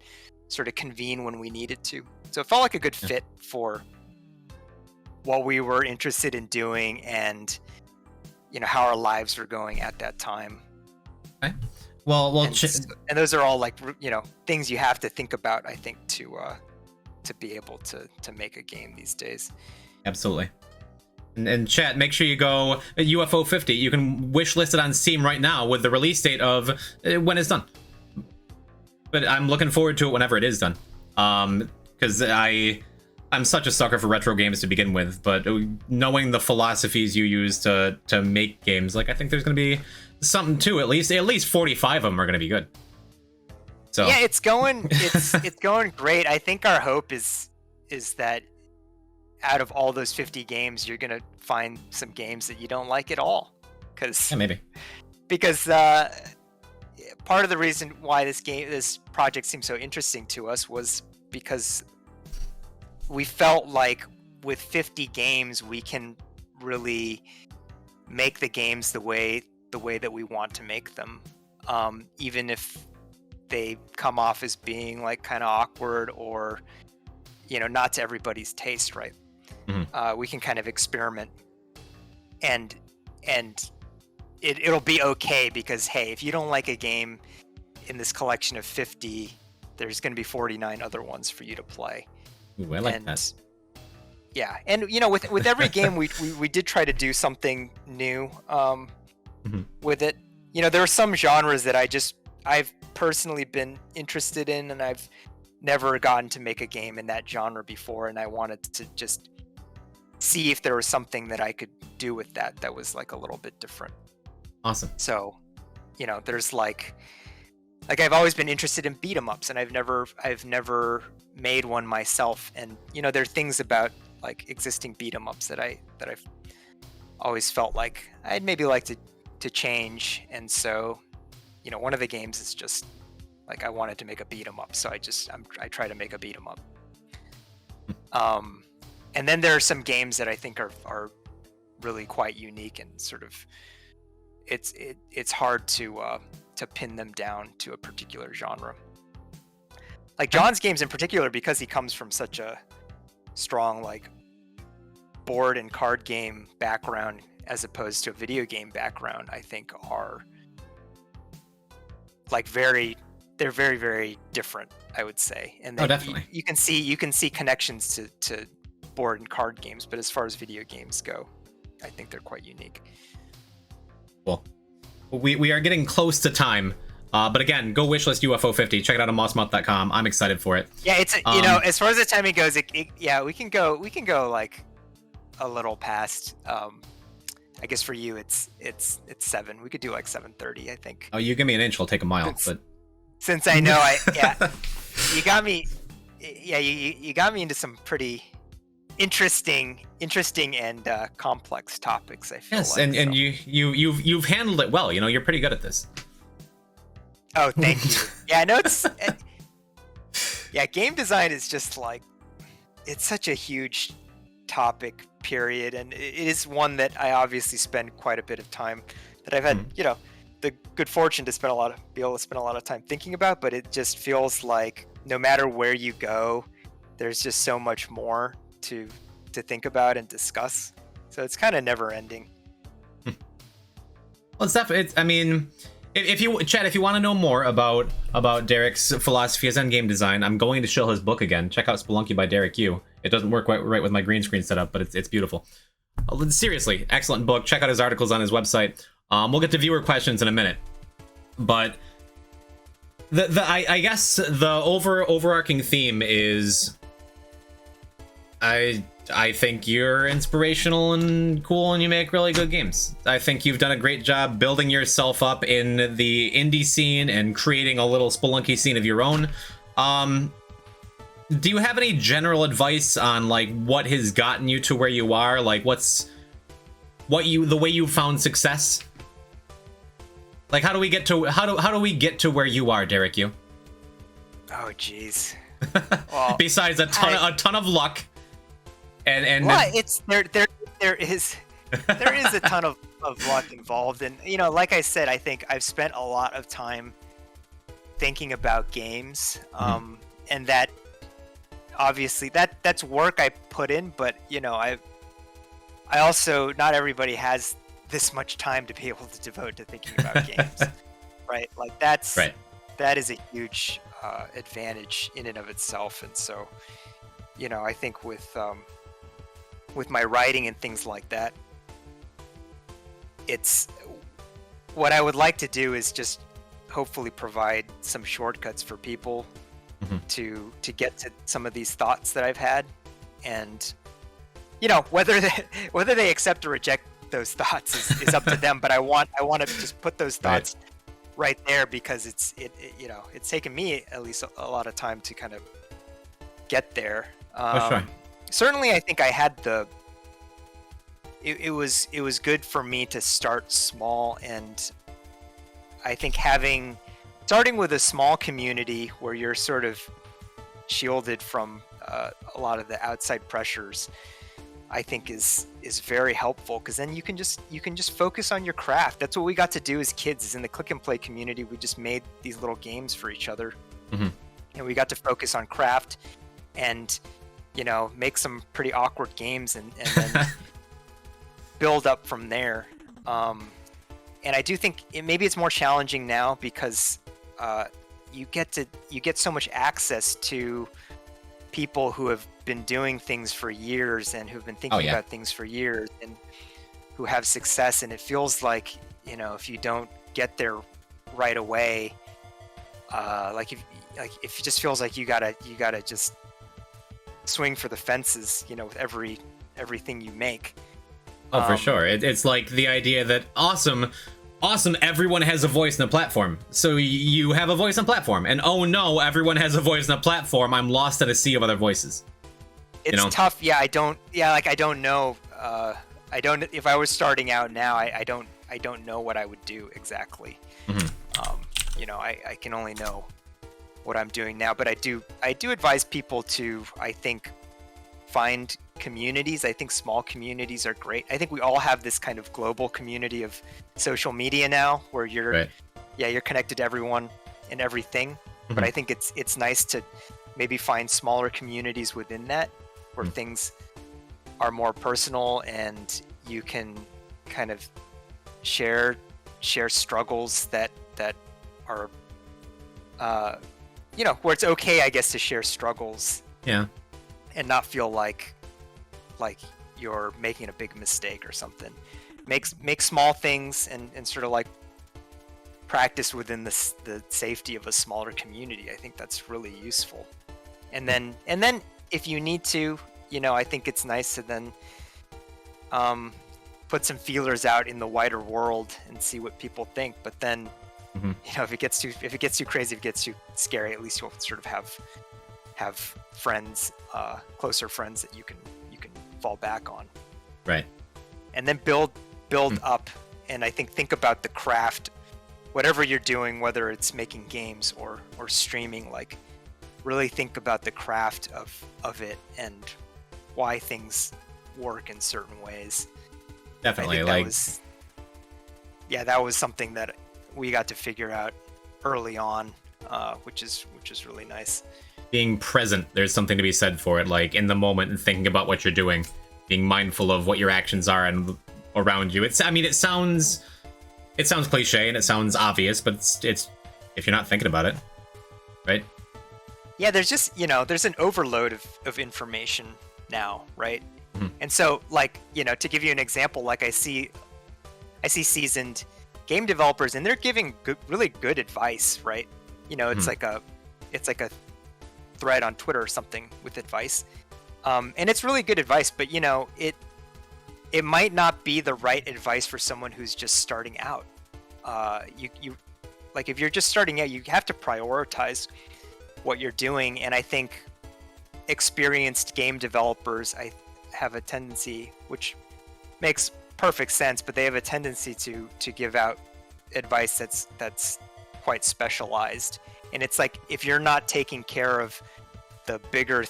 sort of convene when we needed to. So it felt like a good fit for what we were interested in doing and how our lives were going at that time. Okay. Well, and those are all like things you have to think about, I think, to be able to make a game these days. Absolutely. And chat, make sure you go UFO 50. You can wish list it on Steam right now with the release date of when it's done. But I'm looking forward to it whenever it is done. Because I'm such a sucker for retro games to begin with, but knowing the philosophies you use to make games, like, I think there's going to be something to at least 45 of them are going to be good. So yeah, it's going great. I think our hope is that out of all those 50 games, you're going to find some games that you don't like at all. Because part of the reason why this project seemed so interesting to us was because we felt like with 50 games, we can really make the games the way that we want to make them, even if they come off as being like kind of awkward or not to everybody's taste, right? We can kind of experiment, and it'll be okay, because hey, if you don't like a game in this collection of 50, there's going to be 49 other ones for you to play. Ooh, I like that. Yeah, and with every game, we did try to do something new with it. There are some genres that I've personally been interested in, and I've never gotten to make a game in that genre before, and I wanted to just see if there was something that I could do with that was like a little bit different. Awesome. So, there's like I've always been interested in beat 'em ups, and I've never made one myself. And there are things about like existing beat 'em ups that I've always felt like I'd maybe like to change. And so one of the games is just like I wanted to make a beat 'em up, so I try to make a beat 'em up. And then there are some games that I think are really quite unique and sort of it's hard to pin them down to a particular genre. Like John's games in particular, because he comes from such a strong like board and card game background as opposed to a video game background, I think are like they're very, very different, I would say. And then definitely. You can see connections to board and card games, but as far as video games go, I think they're quite unique. Well, we are getting close to time. But again, go wishlist UFO 50. Check it out on mossmouth.com. I'm excited for it. Yeah, it's as far as the timing goes, we can go like a little past. I guess for you, it's 7. We could do like 7:30, I think. Oh, you give me an inch, I'll take a mile. Since I know, you got me. Yeah, you got me into some pretty interesting and complex topics. I feel. Yes, like, and you've handled it well. You're pretty good at this. Oh, thank you. Yeah, I know yeah, game design is just like, it's such a huge topic, period, and it is one that I obviously spend quite a bit of time, that I've had, the good fortune to be able to spend a lot of time thinking about, but it just feels like no matter where you go, there's just so much more to think about and discuss. So it's kind of never ending. Well, it's definitely, I mean, if you want to know more about Derek's philosophy as game design, I'm going to shill his book again. Check out Spelunky by Derek Yu. It doesn't work quite right with my green screen setup, but it's beautiful. Seriously, excellent book. Check out his articles on his website. We'll get to viewer questions in a minute, but I guess the overarching theme is I think you're inspirational and cool, and you make really good games. I think you've done a great job building yourself up in the indie scene and creating a little Spelunky scene of your own. Do you have any general advice on like what has gotten you to where you are? Like the way you found success? Like how do we get to where you are, Derek? You? Oh, jeez. Well, besides a ton of luck. And well, there is a ton of luck involved, and like I said, I think I've spent a lot of time thinking about games, and that obviously that's work I put in, but I also, not everybody has this much time to be able to devote to thinking about games, right? Like that is a huge advantage in and of itself, and so I think with my writing and things like that, it's what I would like to do is just hopefully provide some shortcuts for people to get to some of these thoughts that I've had, and whether they accept or reject those thoughts is up to them, but I want to just put those thoughts right there, because it's taken me at least a lot of time to kind of get there. Sure. Certainly, I think I had it was good for me to start small, and I think starting with a small community where you're sort of shielded from a lot of the outside pressures, I think is very helpful, because then you can just focus on your craft. That's what we got to do as kids, is in the click and play community, we just made these little games for each other, and we got to focus on craft and make some pretty awkward games and then build up from there. And I do think maybe it's more challenging now, because you get so much access to people who have been doing things for years and who've been thinking about things for years and who have success, and it feels like if you don't get there right away, if it just feels like you gotta just swing for the fences, with everything you make. Oh, for sure. It's like the idea that awesome, everyone has a voice in a platform. So you have a voice on platform, and oh no, everyone has a voice on a platform. I'm lost at a sea of other voices. It's tough. Yeah, I don't know. I don't. If I was starting out now, I don't know what I would do exactly. I can only know what I'm doing now, but I do advise people to, I think, find communities. I think small communities are great. I think we all have this kind of global community of social media now where you're connected to everyone and everything. But I think it's nice to maybe find smaller communities within that where things are more personal and you can kind of share struggles that are where it's okay, I guess, to share struggles. Yeah. And not feel like you're making a big mistake or something. Make small things and sort of like practice within the safety of a smaller community. I think that's really useful. And then if you need to, I think it's nice to then put some feelers out in the wider world and see what people think. But then, if it gets too crazy, if it gets too scary, at least you'll sort of have friends, closer friends that you can fall back on. Right. And then build up, and I think about the craft, whatever you're doing, whether it's making games or streaming, like really think about the craft of it and why things work in certain ways. Definitely. That was something that we got to figure out early on, which is really nice. Being present, there's something to be said for it, like in the moment and thinking about what you're doing, being mindful of what your actions are and around you. It sounds cliche and it sounds obvious, but it's if you're not thinking about it, right? Yeah, there's just, there's an overload of information now, right? And so, like, to give you an example, like I see seasoned game developers and they're giving really good advice, right? It's like a thread on Twitter or something with advice, and it's really good advice, but it might not be the right advice for someone who's just starting out. You like, if you're just starting out, you have to prioritize what you're doing, and I think experienced game developers have a tendency, which makes perfect sense, but they have a tendency to give out advice that's quite specialized. And it's like, if you're not taking care of the bigger,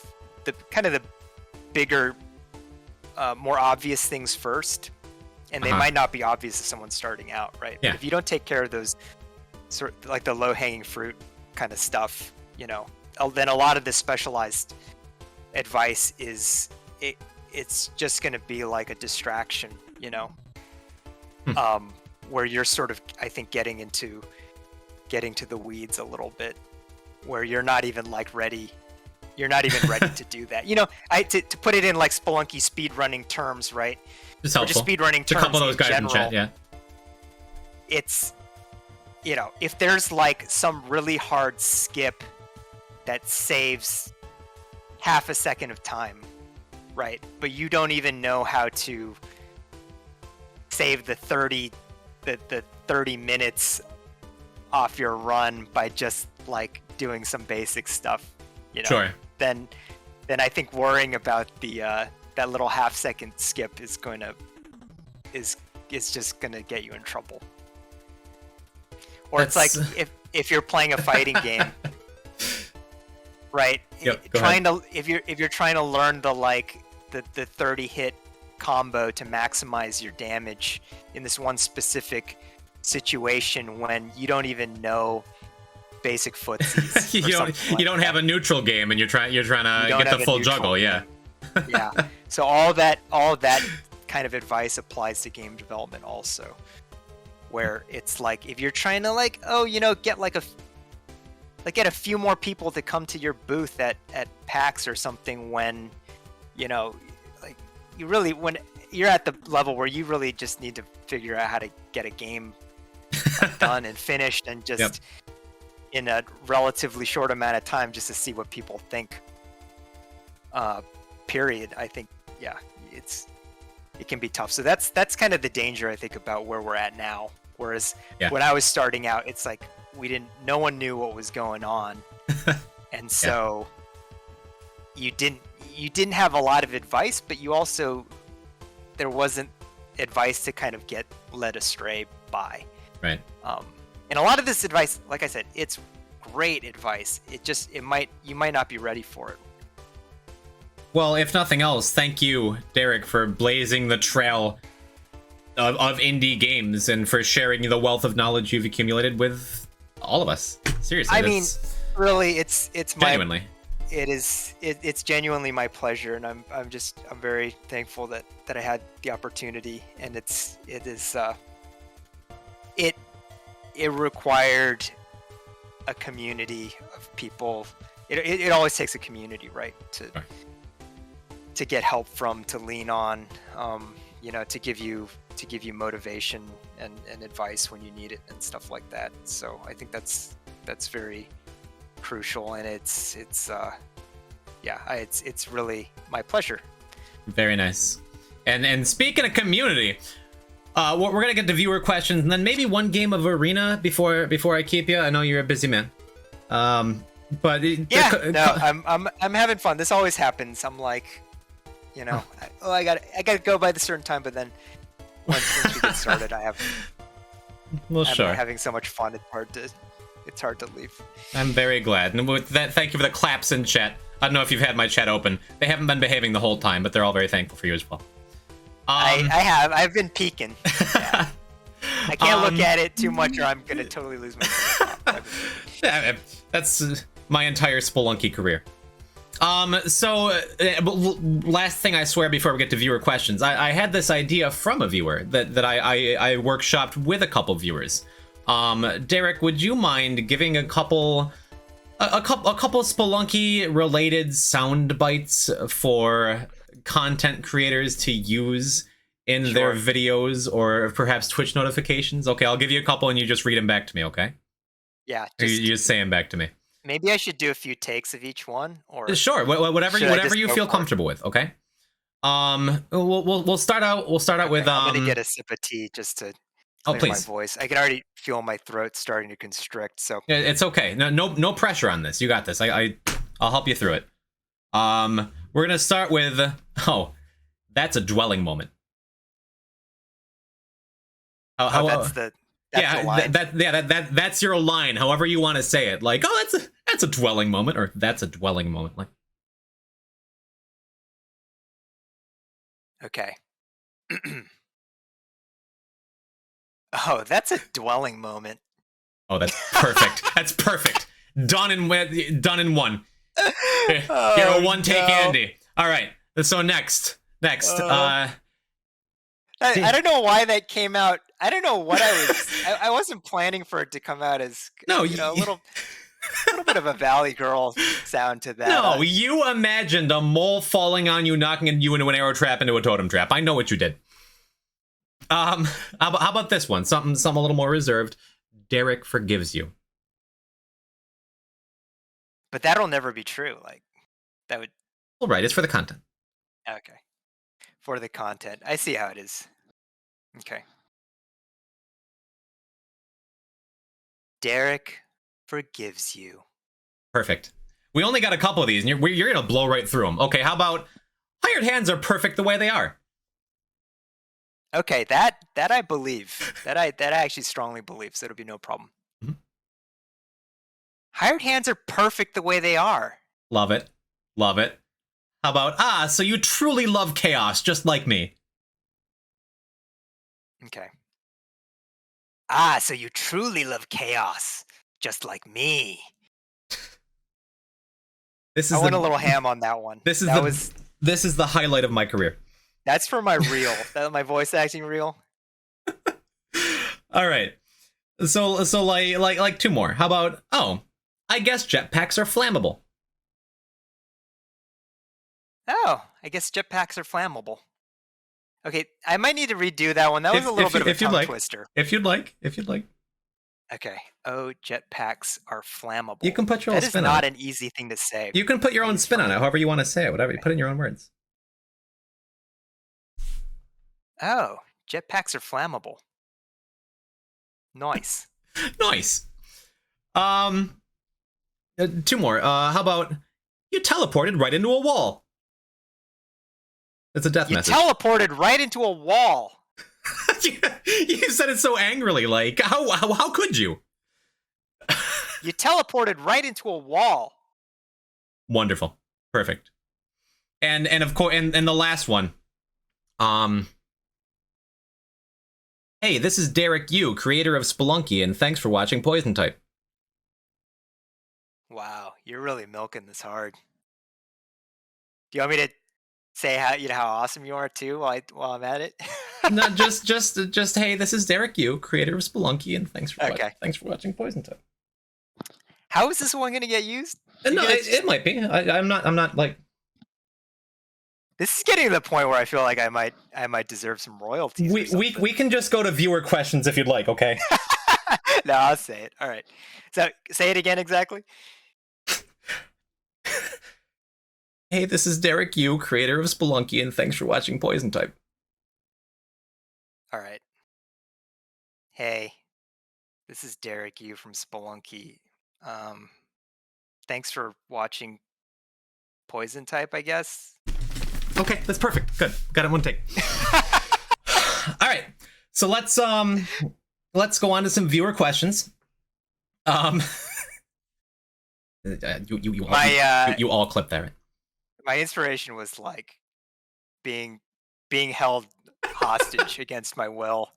more obvious things first, and they might not be obvious to someone starting out, right? Yeah. But if you don't take care of those sort of like the low-hanging fruit kind of stuff, then a lot of the specialized advice it's just going to be like a distraction, where you're sort of, I think, getting to the weeds a little bit, where you're not even ready to do that. To put it in like spelunky speedrunning terms, right? It's helpful. Or just speedrunning terms. A couple of those guys in chat, yeah. It's, if there's like some really hard skip that saves half a second of time, right? But you don't even know how to save the 30 minutes off your run by just like doing some basic stuff, Sure. Then I think worrying about the that little half-second skip is just gonna get you in trouble. Or it's like if you're playing a fighting game, right? If you're trying to learn the 30 hit combo to maximize your damage in this one specific situation when you don't even know basic footsies. you don't have a neutral game and you're trying to get the full juggle, yeah. Yeah. So all that kind of advice applies to game development also, where it's like, if you're trying to get a few more people to come to your booth at PAX or something, when when you're at the level where you really just need to figure out how to get a game done and finished, and just in a relatively short amount of time, just to see what people think. Period. I think, it can be tough. So that's kind of the danger, I think, about where we're at now. Whereas when I was starting out, it's like no one knew what was going on, and so you didn't have a lot of advice, but there wasn't advice to kind of get led astray by. Right. And a lot of this advice, like I said, it's great advice. You might not be ready for it. Well, if nothing else, thank you, Derek, for blazing the trail of indie games and for sharing the wealth of knowledge you've accumulated with all of us. Seriously, I mean, really, it's genuinely. It's genuinely my pleasure, and I'm very thankful that I had the opportunity, and it required a community of people. It always takes a community, right, to get help from, to lean on, to give you motivation and advice when you need it and stuff like that. So I think that's very crucial, and it's really my pleasure. Very nice. And speaking of community, we're gonna get to viewer questions, and then maybe one game of Arena before I keep you. I know you're a busy man. But I'm having fun. This always happens. I'm like, I gotta go by the certain time, but then once we get started, I'm having so much fun. It's hard to leave. I'm very glad. And with that, thank you for the claps in chat. I don't know if you've had my chat open. They haven't been behaving the whole time, but they're all very thankful for you as well. I've been peeking. Yeah. I can't look at it too much, or I'm gonna totally lose my train. That's my entire Spelunky career. So last thing I swear before we get to viewer questions, I had this idea from a viewer that I workshopped with a couple viewers. Derek, would you mind giving a couple Spelunky related sound bites for content creators to use in their videos or perhaps Twitch notifications? Okay, I'll give you a couple and you just read them back to me, okay? Yeah. You just say them back to me. Maybe I should do a few takes of each one, or sure, whatever you feel comfortable with, okay? We'll start out with I'm gonna get a sip of tea just to clear my voice. I can already feel my throat starting to constrict, so it's okay. No pressure on this. You got this. I'll help you through it. We're gonna start with that's a dwelling moment. That's your line. However you want to say it, like, that's a dwelling moment, or that's a dwelling moment, like. Okay. Oh, that's a dwelling moment. Oh, that's perfect. That's perfect. Done in one. You're a one take Andy. All right. So next. I don't know why that came out. I don't know what I wasn't planning for it to come out as a little bit of a Valley Girl sound to that. No, you imagined a mole falling on you, knocking you into an arrow trap, into a totem trap. I know what you did. How about this one? Something a little more reserved. Derek forgives you. But that'll never be true. Like, that would. All right, it's for the content. Okay, for the content. I see how it is. Okay. Derek forgives you. Perfect. We only got a couple of these, and you're gonna blow right through them. Okay, how about hired hands are perfect the way they are? Okay, that I believe. that I actually strongly believe, so it'll be no problem. Mm-hmm. Hired hands are perfect the way they are. Love it. How about, so you truly love chaos, just like me. Okay. So you truly love chaos, just like me. I went a little ham on that one. This is the highlight of my career. That's for my reel. My voice acting reel. All right. So like two more. How about, I guess jetpacks are flammable. Oh, I guess jetpacks are flammable. Okay, I might need to redo that one. That was a little bit of a tongue twister. If you'd like. Okay. Oh, jetpacks are flammable. You can put your own spin on it. That is not an easy thing to say. You can put your own spin on it, however you want to say it. Whatever, you put in your own words. Oh, jetpacks are flammable. Nice. Nice. Two more. How about you teleported right into a wall? It's a death message. You teleported right into a wall. You said it so angrily, like, how could you? You teleported right into a wall. Wonderful. Perfect. And of course, and the last one. Hey, this is Derek Yu, creator of Spelunky, and thanks for watching Poison Type. Wow, you're really milking this hard. Do you want me to say how awesome you are too while I'm at it? No, just hey, this is Derek Yu, creator of Spelunky, and thanks for watching Poison Type. How is this one going to get used? No, it might be. I'm not like. This is getting to the point where I feel like I might deserve some royalties. We can just go to viewer questions if you'd like. Okay. No, I'll say it. All right. So say it again exactly. Hey, this is Derek Yu, creator of Spelunky, and thanks for watching Poison Type. All right. Hey, this is Derek Yu from Spelunky. Thanks for watching Poison Type, I guess. Okay, that's perfect. Good. Got it one take. All right. So let's go on to some viewer questions. You all clip there. My inspiration was like being held hostage against my will.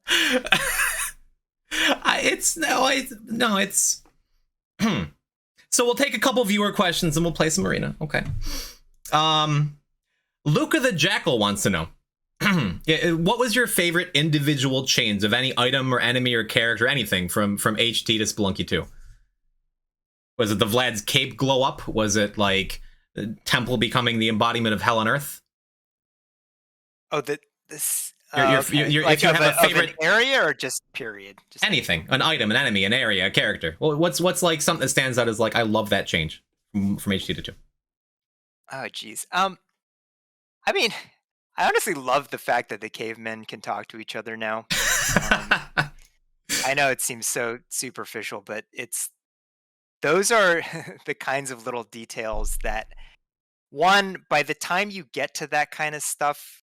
So we'll take a couple viewer questions and we'll play some arena. Okay. Luca the Jackal wants to know, what was your favorite individual chains of any item or enemy or character, anything from HT to Spelunky 2? Was it the Vlad's cape glow up? Was it like Temple becoming the embodiment of hell on earth? Oh, this. If you have a favorite of an area or just period, just anything, an item, an enemy, an area, a character. Well, what's like something that stands out as like I love that change from HT to 2? Oh, geez. I mean, I honestly love the fact that the cavemen can talk to each other now. I know it seems so superficial, but those are the kinds of little details that, one, by the time you get to that kind of stuff,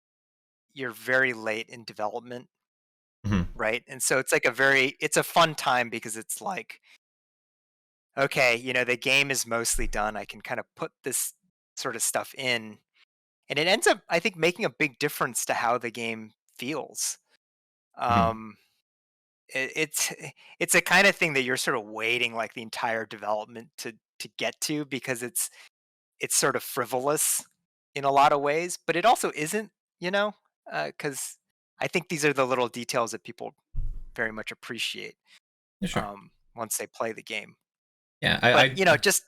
you're very late in development, right? And so it's like it's a fun time because it's like, okay, the game is mostly done. I can kind of put this sort of stuff in, and it ends up, I think, making a big difference to how the game feels. It's a kind of thing that you're sort of waiting like the entire development to get to, because it's sort of frivolous in a lot of ways, but it also isn't, because I think these are the little details that people very much appreciate. Sure. Once they play the game. Yeah, just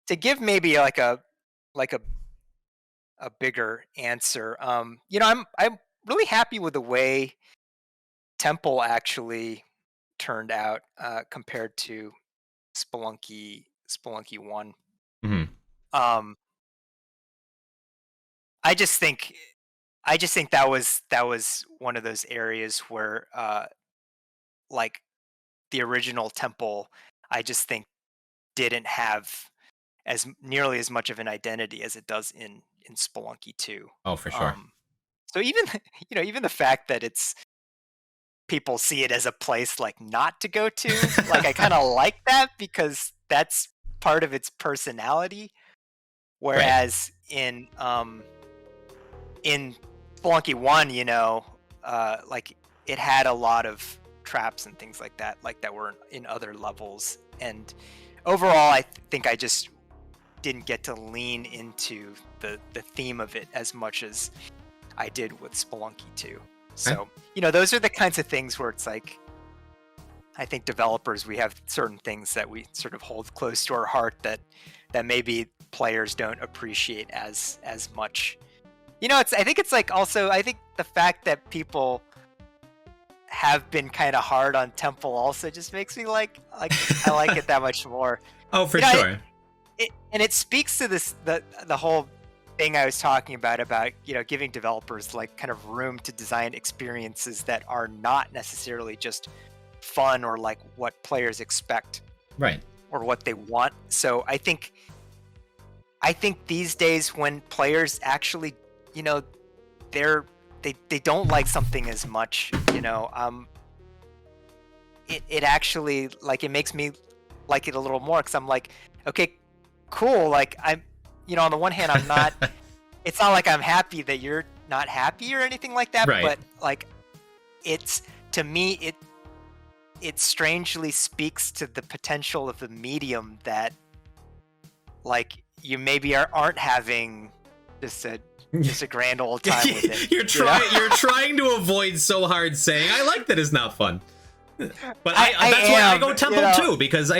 to give maybe like a bigger answer. I'm really happy with the way Temple actually turned out compared to Spelunky 1. I just think that was one of those areas where like the original Temple, I just think didn't have nearly as much of an identity as it does in Spelunky 2. Oh, for sure. So even even the fact that people see it as a place like not to go to, like I kind of like that, because that's part of its personality. Whereas in Spelunky 1, like it had a lot of traps and things like that were in other levels. And overall, I think I just didn't get to lean into the theme of it as much as I did with Spelunky 2. So, those are the kinds of things where it's like, I think developers, we have certain things that we sort of hold close to our heart that maybe players don't appreciate as much. I think it's like also, I think the fact that people have been kind of hard on Temple also just makes me like I like it that much more. Oh, for sure. And it speaks to the whole thing I was talking about giving developers like kind of room to design experiences that are not necessarily just fun or like what players expect, right, or what they want. So I think these days when players actually they don't like something as much, it actually, like, it makes me like it a little more because I'm like, okay, cool. Like I'm, on the one hand, I'm not. It's not like I'm happy that you're not happy or anything like that. Right. But like, it's to me, it strangely speaks to the potential of the medium that, like, you maybe aren't having just a grand old time with it. You're trying to avoid so hard saying I like that is not fun. But that's why I go temple too, because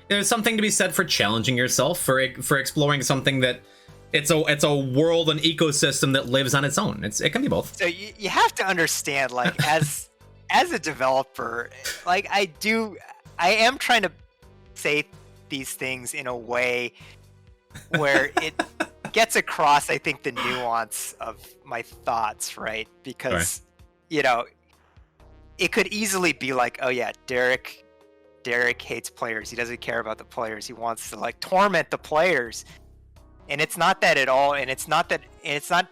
there's something to be said for challenging yourself, for exploring something that it's a world, an ecosystem that lives on its own. It can be both. So you have to understand, like, as a developer, like I am trying to say these things in a way where it gets across, I think, the nuance of my thoughts, right? Because, it could easily be like, oh yeah, Derek hates players. He doesn't care about the players. He wants to like torment the players. And it's not that at all. And it's not that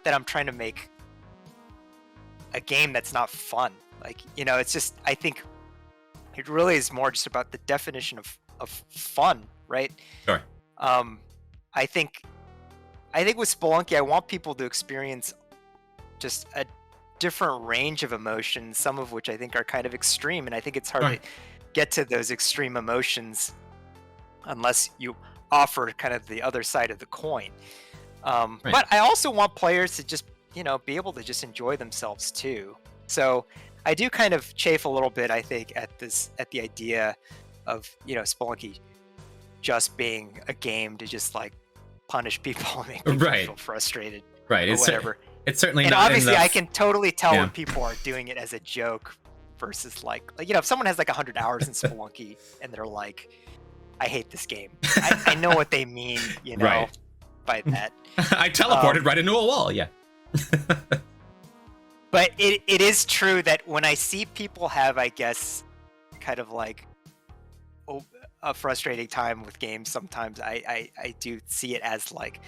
I'm trying to make a game that's not fun. Like, it's just, I think it really is more just about the definition of fun, right? Sure. I think with Spelunky, I want people to experience just a different range of emotions, some of which I think are kind of extreme, and I think it's hard to get to those extreme emotions unless you offer kind of the other side of the coin. But I also want players to just, be able to just enjoy themselves too. So I do kind of chafe a little bit, I think, at the idea of, Spelunky just being a game to just like punish people and make people feel frustrated. Right. Or whatever. It's certainly and not. Obviously, I can totally tell when people are doing it as a joke versus like if someone has like 100 hours in Spelunky and they're like, I hate this game. I know what they mean, by that. I teleported right into a wall. Yeah. But it is true that when I see people have, I guess, kind of like a frustrating time with games, sometimes I do see it as like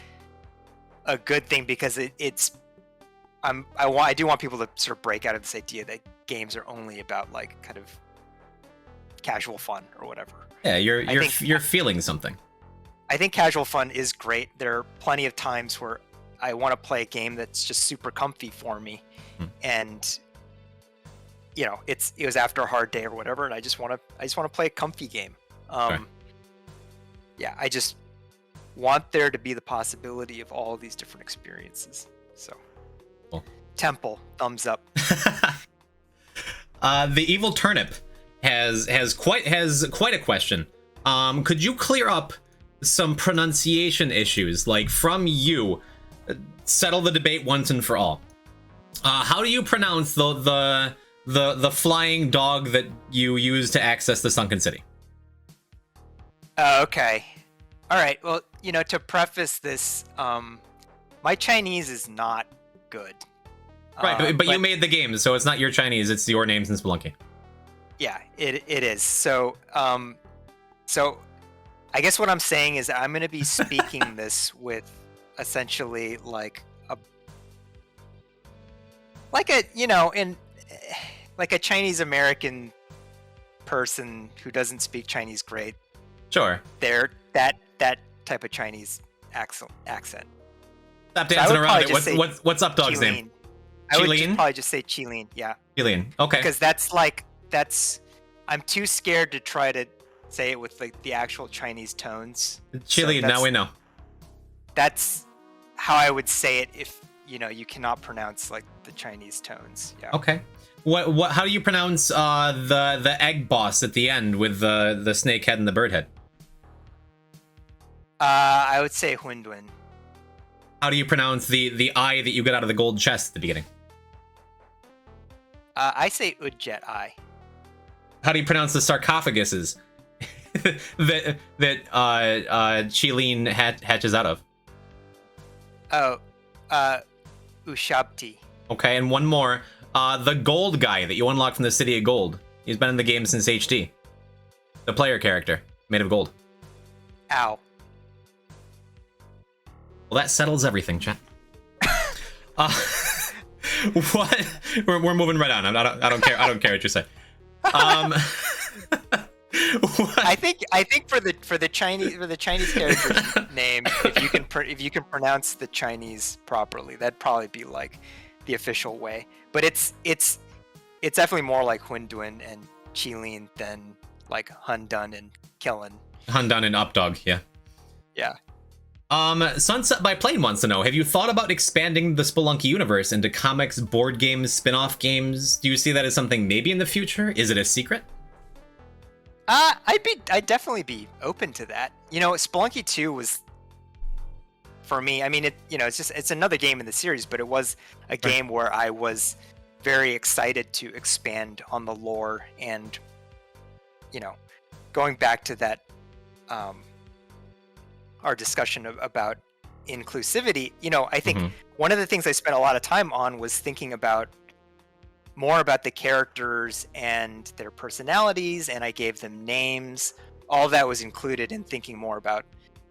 a good thing, because I do want people to sort of break out of this idea that games are only about like kind of casual fun or whatever. Yeah, you're feeling something. I think casual fun is great. There are plenty of times where I want to play a game that's just super comfy for me, and it was after a hard day or whatever, and I just want to play a comfy game. Yeah, I just want there to be the possibility of all these different experiences. So, cool. Temple, thumbs up. The evil turnip has quite a question. Could you clear up some pronunciation issues, like from you? Settle the debate once and for all. How do you pronounce the flying dog that you use to access the sunken city? Okay. All right. Well, to preface this, my Chinese is not good. Right, but you made the game, so it's not your Chinese; it's your names in Spelunky. Yeah, it is. So I guess what I'm saying is I'm going to be speaking this with essentially like a Chinese American person who doesn't speak Chinese great. Sure. They're that type of Chinese accent. Stop dancing around it. What's up, dog's name? I would probably just say Qilin. Yeah. Qilin. Okay. Because I'm too scared to try to say it with like the actual Chinese tones. Qilin. Now we know. That's how I would say it if you cannot pronounce like the Chinese tones. Yeah. Okay. What? How do you pronounce the egg boss at the end with the snake head and the bird head? I would say Hundun. How do you pronounce the eye that you get out of the gold chest at the beginning? I say Udjet eye. How do you pronounce the sarcophaguses that Qilin hatches out of? Oh, Ushabti. Okay, and one more. The gold guy that you unlock from the City of Gold. He's been in the game since HD. The player character, made of gold. Ow. Well, that settles everything, chat. What? We're moving right on. I don't care. I don't care what you say. I think for the Chinese character's name, if you can pronounce the Chinese properly, that'd probably be like the official way. But it's definitely more like Hundun and Qilin than like Hundun and Killen. Hundun and Updog, yeah. Yeah. Sunset by Plane wants to know, have you thought about expanding the Spelunky universe into comics, board games, spin-off games? Do you see that as something maybe in the future? Is it a secret? I'd definitely be open to that. You know, Spelunky 2 was, for me, I mean, it's another game in the series, but it was a game where I was very excited to expand on the lore and, you know, going back to that, our discussion about inclusivity, you know, I think one of the things I spent a lot of time on was thinking about more about the characters and their personalities, and I gave them names. All of that was included in thinking more about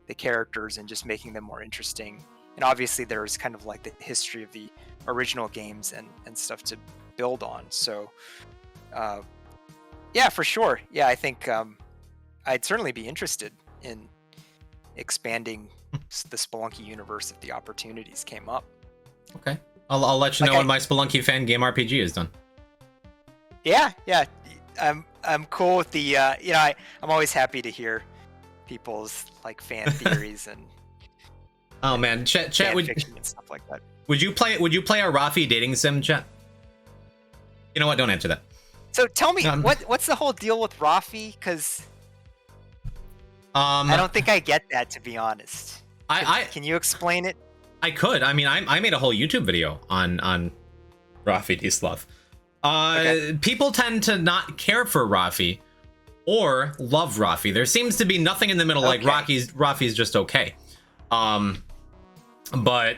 the characters and just making them more interesting. And obviously there was kind of like the history of the original games and stuff to build on. So yeah, for sure. Yeah, I think I'd certainly be interested in expanding the Spelunky universe if the opportunities came up. Okay. I'll let you know when my Spelunky fan game RPG is done. Yeah. I'm cool with the you know, I'm always happy to hear people's like fan theories and oh man, chat would fiction and stuff like that. Would you play a Rafi dating sim, chat? You know what? Don't answer that. So tell me, what's the whole deal with Rafi? Because I don't think I get that, to be honest. Can you explain it? I could. I mean, I made a whole YouTube video on Rafi Dislav. People tend to not care for Rafi or love Rafi. There seems to be nothing in the middle. Like Rafi's just okay. But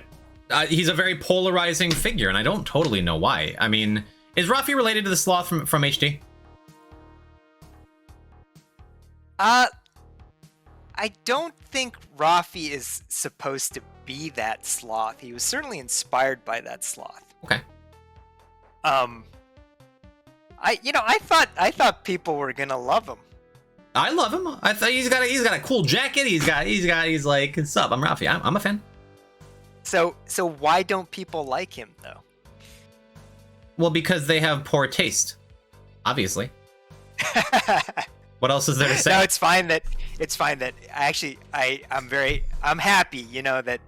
he's a very polarizing figure, and I don't totally know why. I mean, is Rafi related to the sloth from HD? I don't think Rafi is supposed to be that sloth. He was certainly inspired by that sloth. Okay. I thought people were gonna love him. I love him. I thought he's got a cool jacket. He's like, what's up? I'm Rafi. I'm a fan. So why don't people like him though? Well, because they have poor taste, obviously. What else is there to say? No, it's fine that I'm happy, you know, that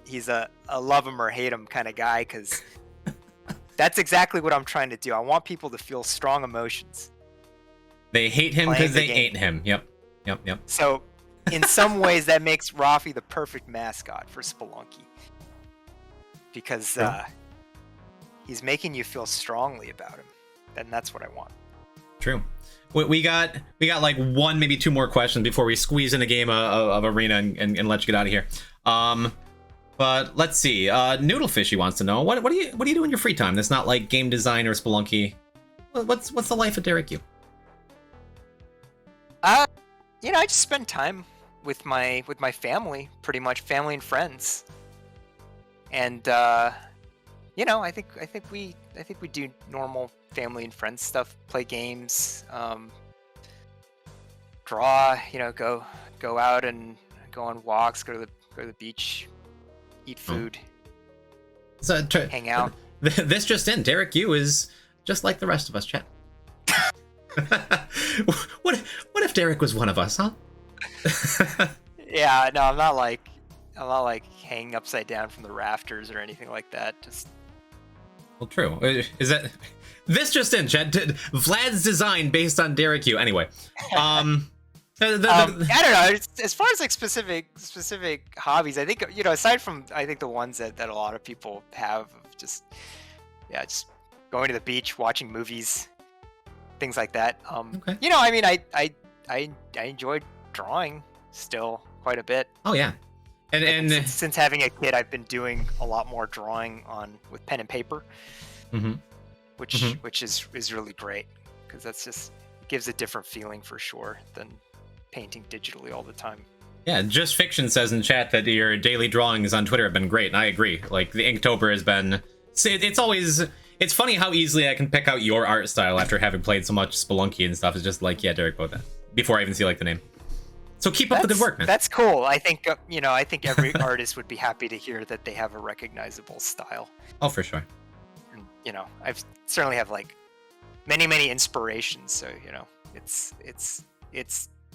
he's a love him or hate him kind of guy, because that's exactly what I'm trying to do. I want people to feel strong emotions. They hate him because they ain't him. Yep. So in some ways that makes Rafi the perfect mascot for Spelunky, because he's making you feel strongly about him, and that's what I want. True. We got like one, maybe two more questions before we squeeze in a game of Arena and let you get out of here. But let's see. Noodlefishy wants to know, what do you do in your free time that's not like game design or Spelunky? What's the life of Derek Yu? You know, I just spend time with my family, pretty much family and friends. And you know, I think we do normal family and friends stuff, play games, draw, you know, go out and go on walks, go to the beach, eat food, hang out. This just in, Derek Yu is just like the rest of us, chat. What if Derek was one of us, huh? Yeah, no, I'm not like hanging upside down from the rafters or anything like that. Just well, true. Is that this just in, chat? Vlad's design based on Derek Yu. Anyway, I don't know. As far as like specific hobbies, I think, you know, aside from I think the ones that a lot of people have, of just going to the beach, watching movies, things like that. Okay. You know, I mean, I enjoy drawing still quite a bit. Oh yeah, and since having a kid, I've been doing a lot more drawing with pen and paper, which is really great, because that's just gives a different feeling for sure than painting digitally all the time. Yeah, Just Fiction says in chat that your daily drawings on Twitter have been great, and I agree. Like, the Inktober has been... It's funny how easily I can pick out your art style after having played so much Spelunky and stuff. It's just like, yeah, Derek wrote that. before I even see like the name. So keep up the good work, man. That's cool. I think I think every artist would be happy to hear that they have a recognizable style. Oh, for sure. And, I've certainly have like many inspirations. So it's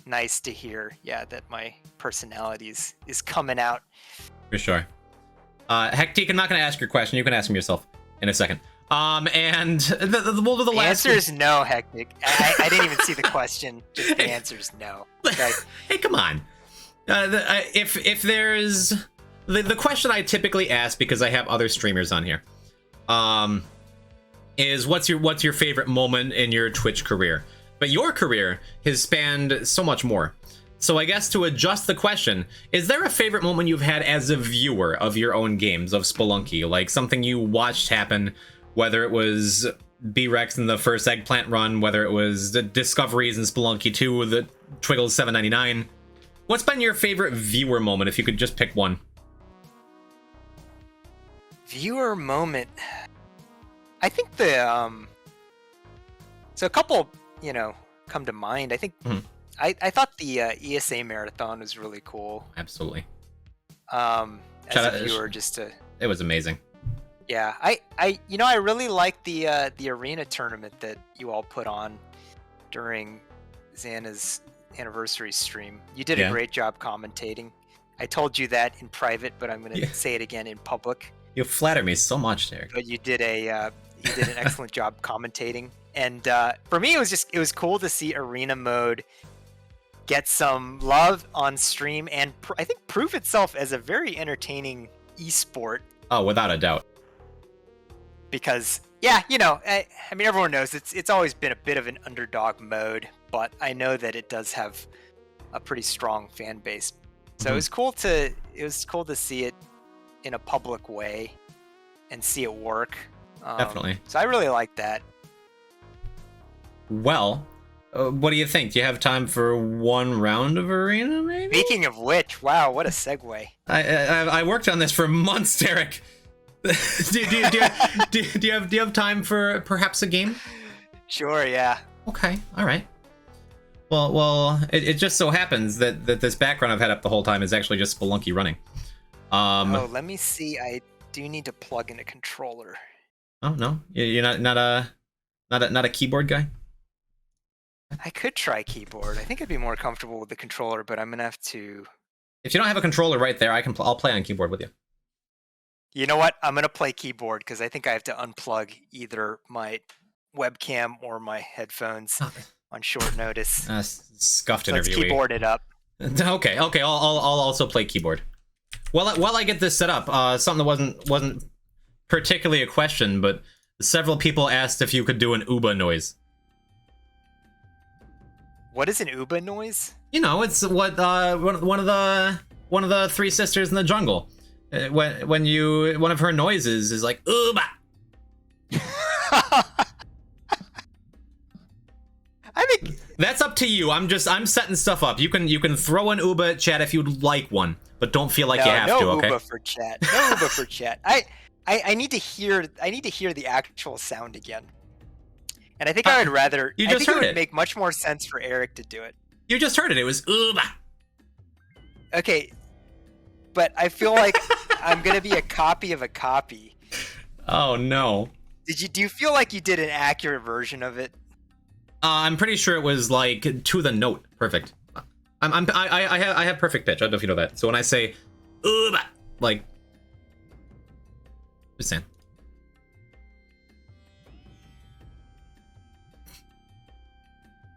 nice to hear, that my personality is coming out. For sure. Hectic, I'm not going to ask your question. You can ask him yourself in a second. And the last answer is no, Hectic. I didn't even see the question. Just the answer is no. Okay. Hey, come on. If there's the question I typically ask, because I have other streamers on here, is what's your favorite moment in your Twitch career? But your career has spanned so much more. So I guess to adjust the question, is there a favorite moment you've had as a viewer of your own games of Spelunky? Like something you watched happen, whether it was B-Rex in the first Eggplant run, whether it was the discoveries in Spelunky 2, the Twiggles 799. What's been your favorite viewer moment, if you could just pick one? Viewer moment. I think so a couple, come to mind. I think I thought the ESA marathon was really cool. Absolutely. As a viewer, it was amazing. Yeah, I really liked the arena tournament that you all put on during Xana's anniversary stream. You did a great job commentating. I told you that in private, but I'm going to say it again in public. You flatter me so much, Derek. But you did an excellent job commentating, and for me, it was cool to see arena mode get some love on stream, and I think prove itself as a very entertaining esport. Oh, without a doubt. Because I mean, everyone knows it's always been a bit of an underdog mode, but I know that it does have a pretty strong fan base. So it was cool to see it in a public way and see it work. Definitely. So I really like that. Well, what do you think? Do you have time for one round of arena, maybe? Speaking of which, wow, what a segue. I worked on this for months, Derek. do you have time for perhaps a game? Sure, yeah. Okay, all right. Well, it just so happens that this background I've had up the whole time is actually just Spelunky running. Let me see. I do need to plug in a controller. Oh no, you're not a keyboard guy? I could try keyboard. I think I'd be more comfortable with the controller, but I'm gonna have to. If you don't have a controller right there, I'll play on keyboard with you. You know what? I'm gonna play keyboard because I think I have to unplug either my webcam or my headphones on short notice. Scuffed so interview. Let's keyboard it up. Okay. I'll also play keyboard. While I get this set up, something that wasn't particularly a question, but several people asked if you could do an Uba noise. What is an Uba noise? It's what one of the three sisters in the jungle. When one of her noises is like Uba. I think that's up to you. I'm setting stuff up. You can throw an Uba at chat if you'd like one, but don't feel like you have to. Okay. No Uba for chat. No Uba for chat. I need to hear the actual sound again. And I think I would rather. You just heard it would it. make much more sense for Eric to do it. You just heard it. It was Uba. Okay, but I feel like I'm gonna be a copy of a copy. Oh no. Do you feel like you did an accurate version of it? I'm pretty sure it was like to the note. Perfect. I have perfect pitch. I don't know if you know that. So when I say Uba, like, just saying.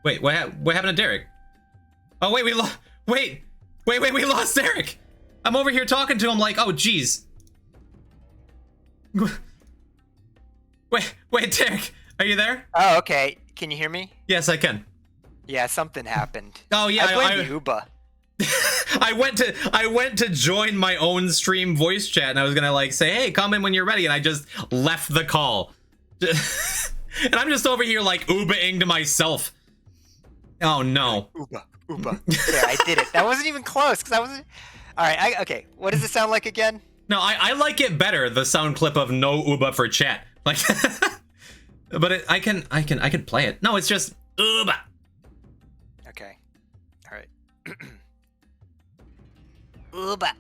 Wait, what happened to Derek? Oh wait, we lost Derek. I'm over here talking to him like, oh geez. Wait, Derek, are you there? Oh, okay. Can you hear me? Yes, I can. Yeah, something happened. Oh yeah, I blame the Uba. I went to join my own stream voice chat, and I was gonna say, hey, come in when you're ready, and I just left the call. And I'm just over here Uba-ing to myself. Oh no. Uba. Yeah, I did it. That wasn't even close because I wasn't. All right. Okay. What does it sound like again? No, I like it better. The sound clip of no Uba for chat. But I can play it. No, it's just Uba. Okay. Uba.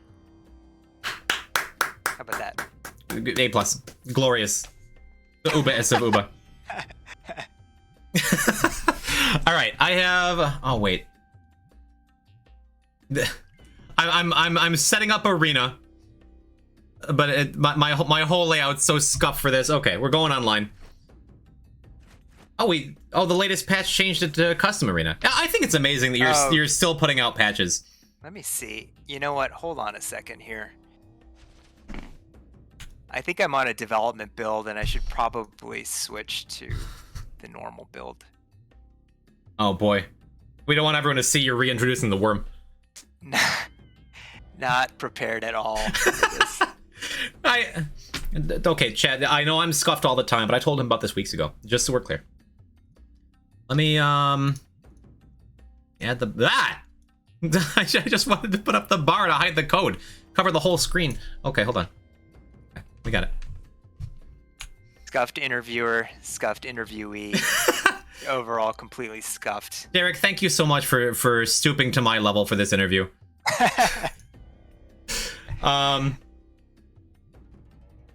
How about that? A plus. Glorious. The Uba-S of Uba. Alright, I have... Oh, wait. I'm setting up arena. But my whole layout's so scuffed for this. Okay, we're going online. Oh, the latest patch changed it to custom arena. I think it's amazing that you're still putting out patches. Let me see. You know what? Hold on a second here. I think I'm on a development build, and I should probably switch to the normal build. Oh boy, we don't want everyone to see you're reintroducing the worm. Not prepared at all for this. Okay, Chad. I know I'm scuffed all the time, but I told him about this weeks ago, just so we're clear. Let me add that. I just wanted to put up the bar to hide the code, cover the whole screen. Okay, hold on. Okay, we got it. Scuffed interviewer, scuffed interviewee. Overall, completely scuffed. Derek, thank you so much for stooping to my level for this interview.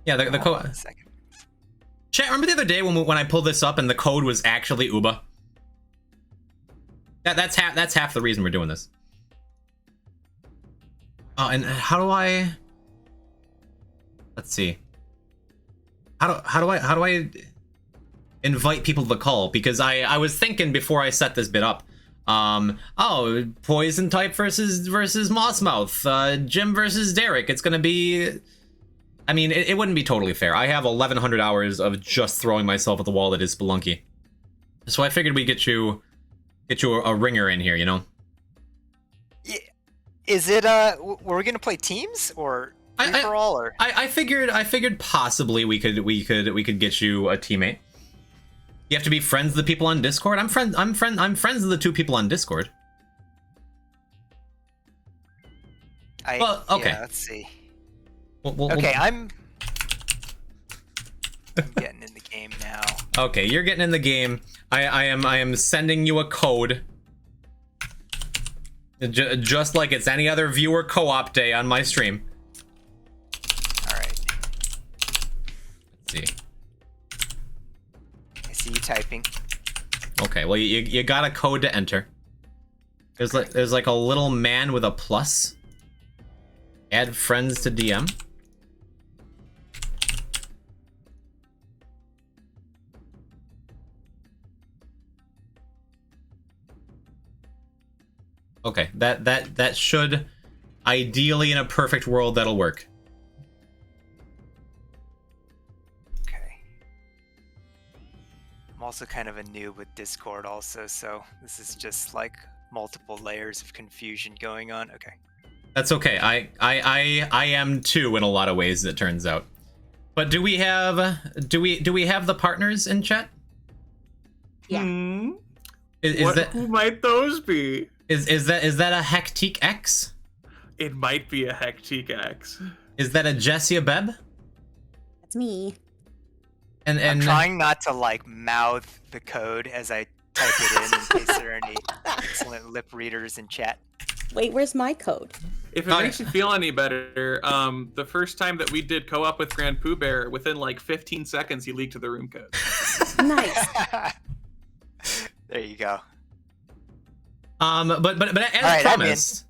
Yeah, the code. Chat, remember the other day when I pulled this up and the code was actually Uba? That's half the reason we're doing this. Oh, and how do I? Let's see. How do I invite people to the call? Because I was thinking before I set this bit up. Oh, poison type versus Mossmouth. Jim versus Derek. It's gonna be. I mean, it wouldn't be totally fair. I have 1,100 hours of just throwing myself at the wall that is Spelunky. So I figured we'd get you a ringer in here, you know? Is it, were we gonna play teams, or free-for-all, or? I figured possibly we could get you a teammate. You have to be friends with the people on Discord? I'm friends with the 2 people on Discord. Well, okay. Yeah, let's see. Okay, I'm getting in the game now. Okay, you're getting in the game. I am sending you a code. Just like it's any other viewer co-op day on my stream. Alright. Let's see. I see you typing. Okay, well you got a code to enter. There's like a little man with a plus. Add friends to DM. Okay, that should, ideally in a perfect world, that'll work. Okay. I'm also kind of a noob with Discord also, so this is just like multiple layers of confusion going on. Okay. That's okay. I am too in a lot of ways, it turns out. But do we have the partners in chat? Yeah. Who might those be? Is that a Hectiquex? It might be a Hectiquex. Is that a jessyabeb? That's me. And I'm trying not to like mouth the code as I type it in case there are any excellent lip readers in chat. Wait, where's my code? If it makes you feel any better, the first time that we did co-op with Grand Pooh Bear, within like 15 seconds, he leaked the room code. Nice. There you go. But as right, promised,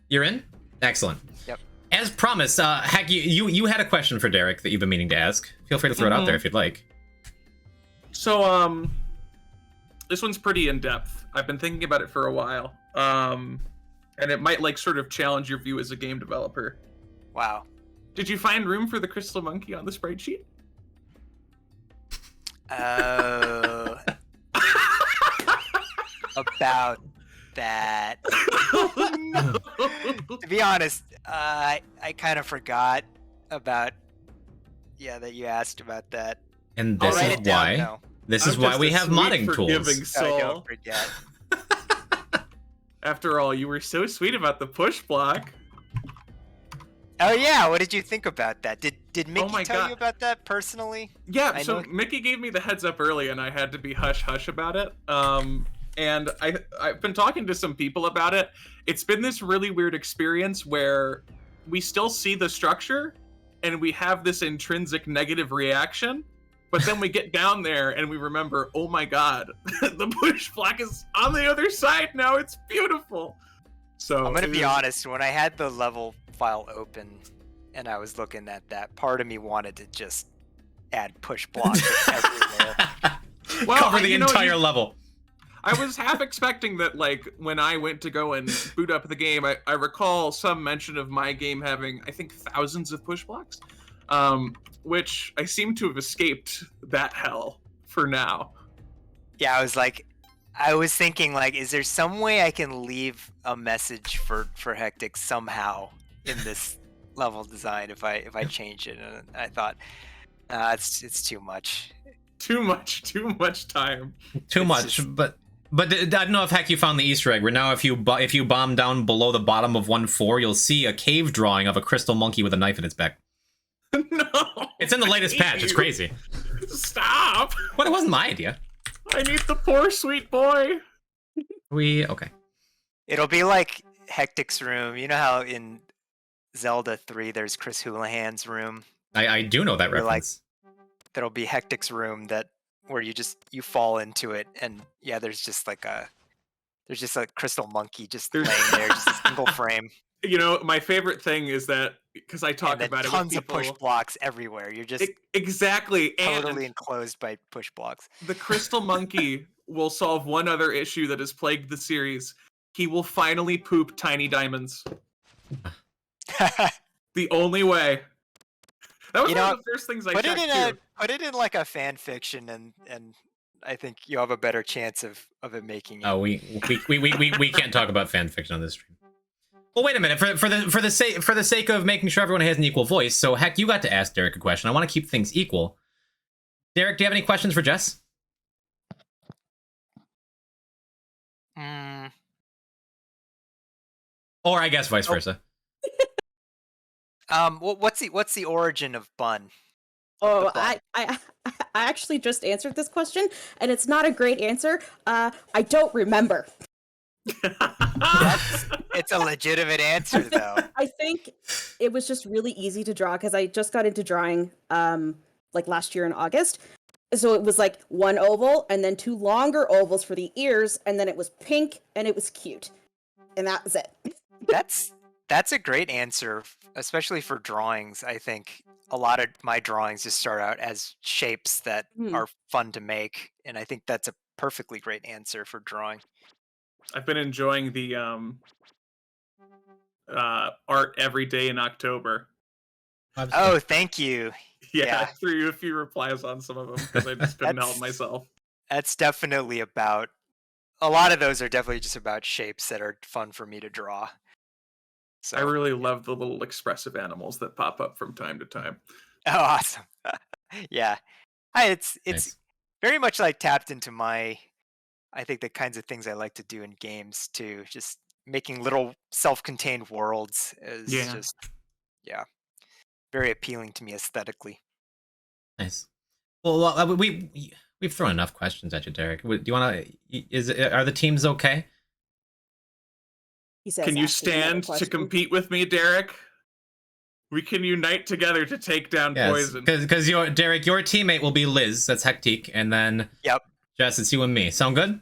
you're in? Excellent. Yep. As promised, Heck, you had a question for Derek that you've been meaning to ask. Feel free to throw it out there if you'd like. So, this one's pretty in-depth. I've been thinking about it for a while. And it might like sort of challenge your view as a game developer. Wow. Did you find room for the crystal monkey on the sprite sheet? About that. To be honest, I kind of forgot about that you asked about that. And this is why this is why we have modding tools. So don't forget. After all, you were so sweet about the push block. Oh yeah, what did you think about that? Did Mickey tell God. you about that personally? Yeah, so Mickey gave me the heads up early, and I had to be hush hush about it. and I've been talking to some people about it. It's been this really weird experience where we still see the structure, and we have this intrinsic negative reaction, but then we get down there and we remember, oh my god, the bush block is on the other side now. It's beautiful. So I'm gonna be honest. When I had the level file open and I was looking at that, part of me wanted to just add push blocks everywhere. Well, Cover the entire level. I was half expecting that, like, when I went to go and boot up the game, I recall some mention of my game having, I think, thousands of push blocks, which I seem to have escaped that hell for now. Yeah, I was thinking, like, is there some way I can leave a message for Hectiquex somehow in this level design if I change it? And I thought, it's too much. Too much time. Too much, but I don't know if heck you found the Easter egg. Where now, if you bomb down below the bottom of 1.4, you'll see a cave drawing of a crystal monkey with a knife in its back. No, it's in the latest patch. It's crazy. Stop! What? It wasn't my idea. I need the poor sweet boy. Okay. It'll be like Hectique's room. You know how in Zelda 3 there's Chris Houlihan's room? I do know that You're reference. There'll be Hectique's room where you fall into it, and yeah, there's just a crystal monkey just laying there, just a single frame. You know, my favorite thing is that, because I talk about it with tons people, of push blocks everywhere. You're just exactly totally enclosed by push blocks. The crystal monkey will solve one other issue that has plagued the series. He will finally poop tiny diamonds. The only way. That was one of the first things I checked too. Put it in like a fan fiction, and I think you have a better chance of it making it. Oh, we can't talk about fan fiction on this stream. Well, wait a minute. For the sake of making sure everyone has an equal voice, so heck, you got to ask Derek a question. I want to keep things equal. Derek, do you have any questions for Jess? Or I guess vice versa. What's the origin of bun? Oh, I actually just answered this question, and it's not a great answer. I don't remember. It's a legitimate answer, though. I think it was just really easy to draw because I just got into drawing like last year in August. So it was like one oval and then two longer ovals for the ears, and then it was pink and it was cute. And that was it. That's a great answer, especially for drawings. I think a lot of my drawings just start out as shapes that are fun to make, and I think that's a perfectly great answer for drawing. I've been enjoying the art every day in October. Oh, thank you. Yeah, I threw you a few replies on some of them because I just couldn't help myself. That's definitely about... A lot of those are definitely just about shapes that are fun for me to draw. So, I really love the little expressive animals that pop up from time to time. Oh, awesome. Yeah. It's Nice. very much like tapped into I think the kinds of things I like to do in games too. Just making little self-contained worlds is just very appealing to me aesthetically. Nice. Well, we've thrown enough questions at you, Derek. Do you want to? Are the teams okay? He says, can you "Ask me another stand to question." compete with me, Derek? We can unite together to take down Poison. Because Derek, your teammate will be Liz. That's Hectique, and then Jess, it's you and me. Sound good?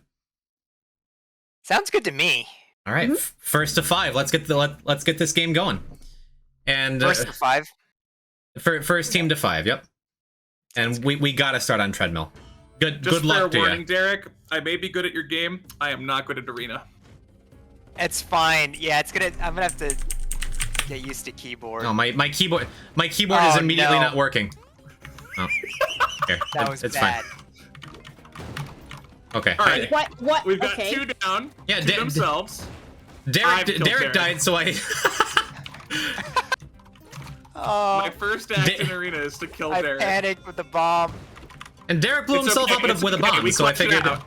Sounds good to me. All right, first to 5. Let's get this game going. And First to 5. First team to 5. Yep. And we gotta start on treadmill. Good luck to you. Warning, Derek. I may be good at your game. I am not good at arena. It's fine. Yeah, I'm gonna have to get used to keyboard. Oh, my keyboard is immediately not working. Oh, here. That was it's bad. fine. Okay. All right. What? We've got Okay. 2 down. Yeah, to themselves. Derek died, so I. My first act in arena is to kill I Derek. panicked with the bomb. And Derek blew himself up with a bomb, We so I clutched it figured. out.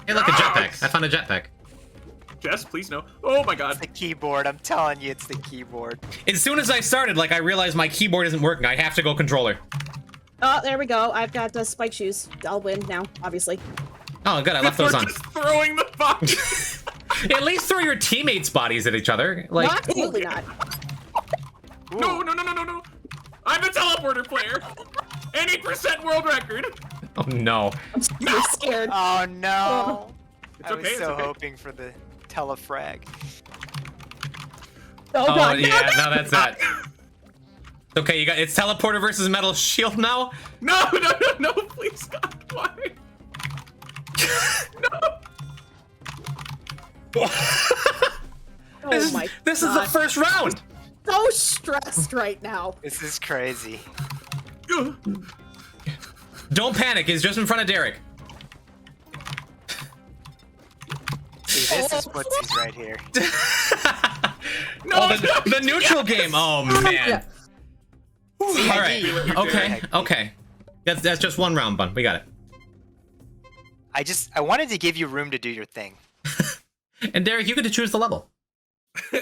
Hey, look, a jetpack! I found a jetpack. Jess, please no. Oh my god. It's the keyboard. I'm telling you, it's the keyboard. As soon as I started, I realized my keyboard isn't working. I have to go controller. Oh, there we go. I've got spike shoes. I'll win now, obviously. Oh, good. I left those We're on. just throwing the bodies. At least throw your teammates' bodies at each other. Like, Absolutely not. No. I'm the teleporter player. 80% world record. oh no. I'm so scared. Oh no! It's I okay, was it's so okay. hoping for the telefrag. Oh, Oh God. yeah, no, that's that. Okay, you got it's teleporter versus metal shield now. No, please, God, why? Oh my This is the God. first round. So stressed right now. This is crazy. Don't panic. He's just in front of Derek. See, this is footsies right here. Oh, the neutral game. Oh man. See, All I right. knew you were Okay. doing it. Okay. That's just one round, Bun. We got it. I wanted to give you room to do your thing. And Derek, you get to choose the level.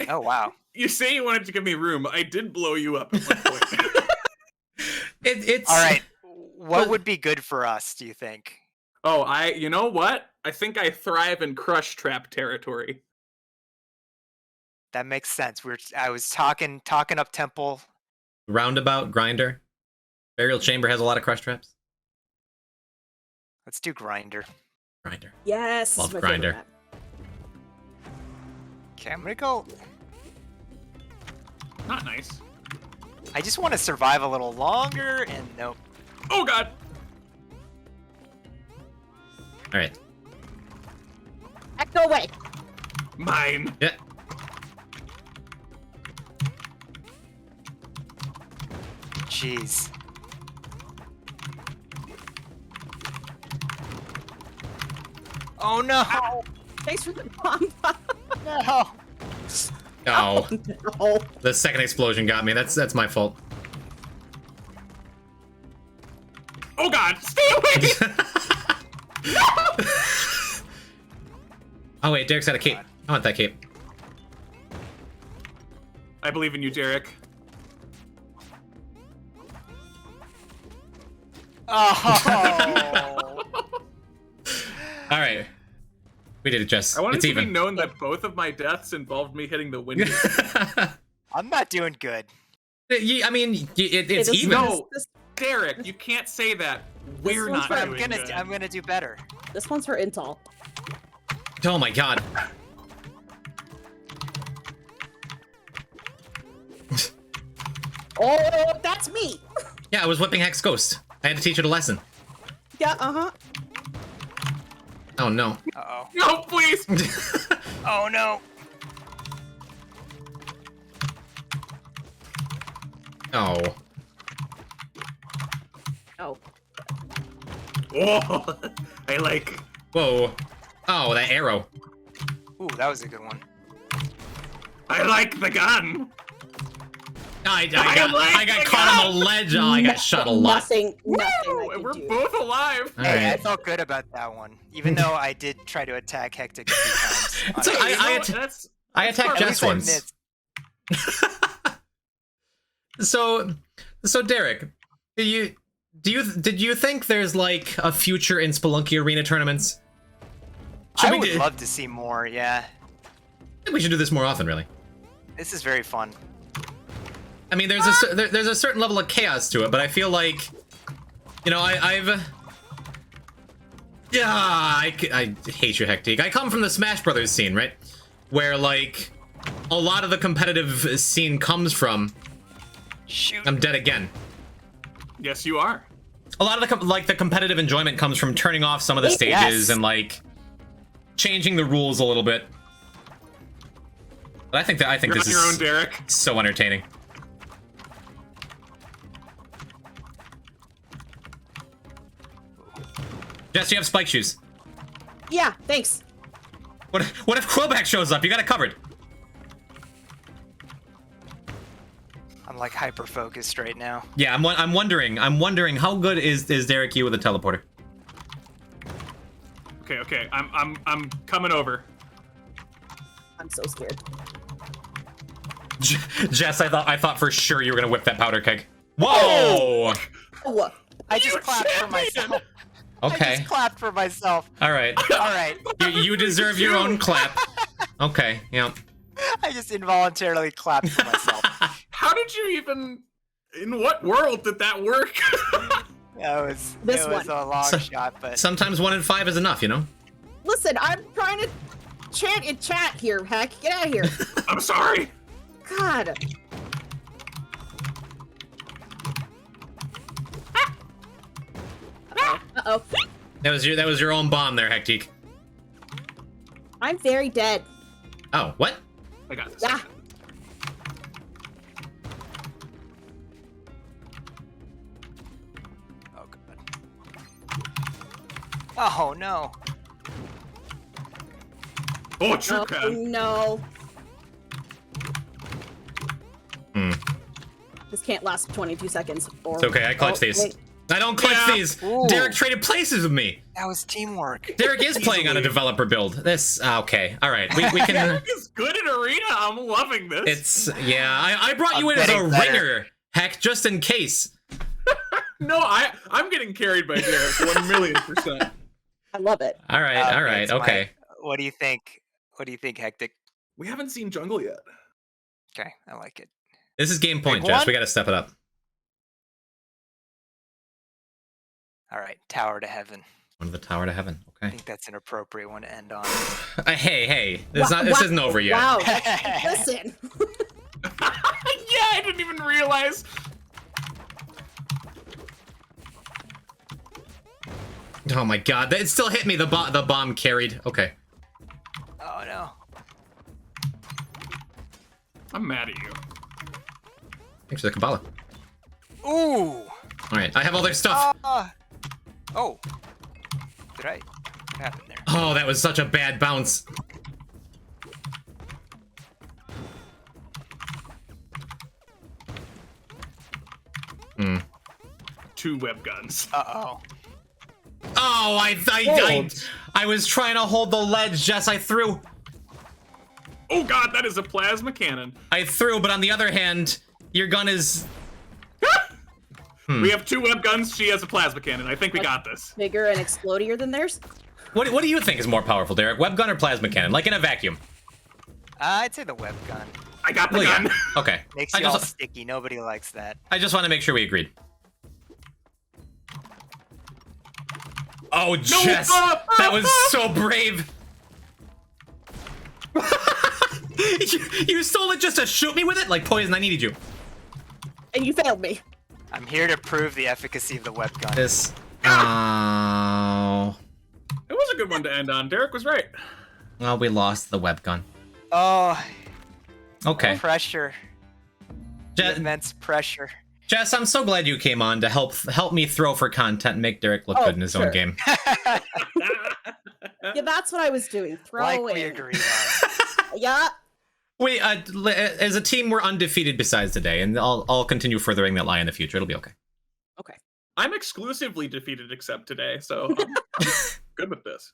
Oh wow. You say you wanted to give me room. I did blow you up at one point. It's All right. What would be good for us, do you think? Oh, you know what? I think I thrive in crush trap territory. That makes sense. I was talking up temple. Roundabout grinder. Burial chamber has a lot of crush traps. Let's do grinder. Grinder. Yes. Love this is my favorite Grindr. map. Okay, I'm gonna go. Not nice. I just want to survive a little longer, and nope. Oh God. All right. Heck, go away. Mine. Yeah. Jeez. Oh no! Thanks for the bomb. No! Oh, No. the second explosion got me. That's my fault. Oh God. Stay away. Oh wait, Derek's got a cape. I want that cape. I believe in you, Derek. Oh! All right. We did it, Jess. I wanted It's to be even. known that both of my deaths involved me hitting the window. I'm not doing good. I mean, it's this- even. No. This, Derek, you can't say that. We're one's not for- doing good. I'm gonna do better. this one's for Intel. Oh my god. Oh, that's me. Yeah, I was whipping Hex Ghost. I had to teach it a lesson. Yeah, uh-huh. Oh no. Uh-oh. No, please. Oh no! Oh. Oh. Oh, I like. Whoa. Oh, that arrow. Ooh, that was a good one. I like the gun. I like got the caught on the ledge. Oh, I got shot a lot. Nothing I Woo! can We're do. both alive. All Hey, I right. felt good about that one, even though I did try to attack Hectic a few times. It's okay. I attacked Jess At least I once. missed. So Derek, did you think there's like a future in Spelunky arena tournaments? I would love to see more. Yeah, I think we should do this more often, really. this is very fun. I mean, there's a certain level of chaos to it, but I feel like, you know, I hate you, Hectiquex. I come from the Smash Brothers scene, right, where like a lot of the competitive scene comes from. Shoot. I'm dead again. Yes, you are. A lot of the competitive enjoyment comes from turning off some of the stages Yes. and like changing the rules a little bit. But I think You're this on your own, is Derek. so entertaining. Jess, you have spike shoes. Yeah, thanks. What if Quillback shows up? You got it covered. I'm like hyper focused right now. Yeah, I'm wondering how good is Derek you with a teleporter? Okay. I'm coming over. I'm so scared. Jess, I thought for sure you were gonna whip that powder keg. Whoa! Oh, I just You clapped for champion! myself. I Okay. just clapped for myself. All right. All right. You deserve your own clap. Okay. Yeah. I just involuntarily clapped for myself. How did you even? In what world did that work? That was This it was one. a long shot, but Sometimes 1 in 5 is enough, you know. Listen, I'm trying to chant in chat here, Heck. Get out of here. I'm sorry. God. Uh-oh. That was your own bomb there, Hectique. I'm very dead. Oh, what? I got this. Ah. oh god. Oh no. Oh, true Oh, can. no. Hmm. This can't last 22 seconds. Or... It's okay. I clutch Oh, these. wait. I don't clutch Yeah. these. Ooh. Derek traded places with me. That was teamwork. Derek is playing on a developer build. This okay. All right. We can. Derek is good in arena. I'm loving this. It's yeah. I brought you I'm in as a getting better. ringer, Heck, just in case. No, I'm getting carried by Derek 1,000,000%. I love it. All right. Okay, All right. it's Okay. What do you think? What do you think, Hectic? We haven't seen jungle yet. Okay, I like it. This is game point, Big Jess. one? We got to step it up. All right, Tower to Heaven. One of the tower to heaven. I Okay. think that's an appropriate one to end on. Hey. This Wow, isn't over yet. Wow. Listen. Yeah, I didn't even realize. Oh my god. It still hit me. The bomb carried. Okay. Oh no. I'm mad at you. Thanks for the Kabbalah. Ooh. All right. I have all their stuff. Oh. Did I? What happened there? Oh, that was such a bad bounce. Hmm. 2 web guns. Uh-oh. Oh, I was trying to hold the ledge, Jess. I threw, Oh god, that is a plasma cannon. but on the other hand, your gun is. We have 2 web guns. She has a plasma cannon. I think we got this. Bigger and explodier than theirs. What do you think is more powerful, Derek? Web gun or plasma cannon? Like in a vacuum. I'd say the web gun. I got the Well, gun. yeah. Okay. Makes I you all just, sticky. Nobody likes that. I just want to make sure we agreed. Oh, Jess, that was so brave. you stole it just to shoot me with it? Like Poison, I needed you. And you failed me. I'm here to prove the efficacy of the web gun. This. Oh. It was a good one to end on. Derek was right. Well, we lost the web gun. Oh, Okay. pressure. Je- Immense pressure. Jess, I'm so glad you came on to help me throw for content and make Derek look Oh, good in his sure. own game. Yeah, that's what I was doing. Throwing. Like we agreed on. Yeah. We, as a team, we're undefeated besides today, and I'll continue furthering that lie in the future. It'll be okay. Okay. I'm exclusively defeated except today, so I'm good with this.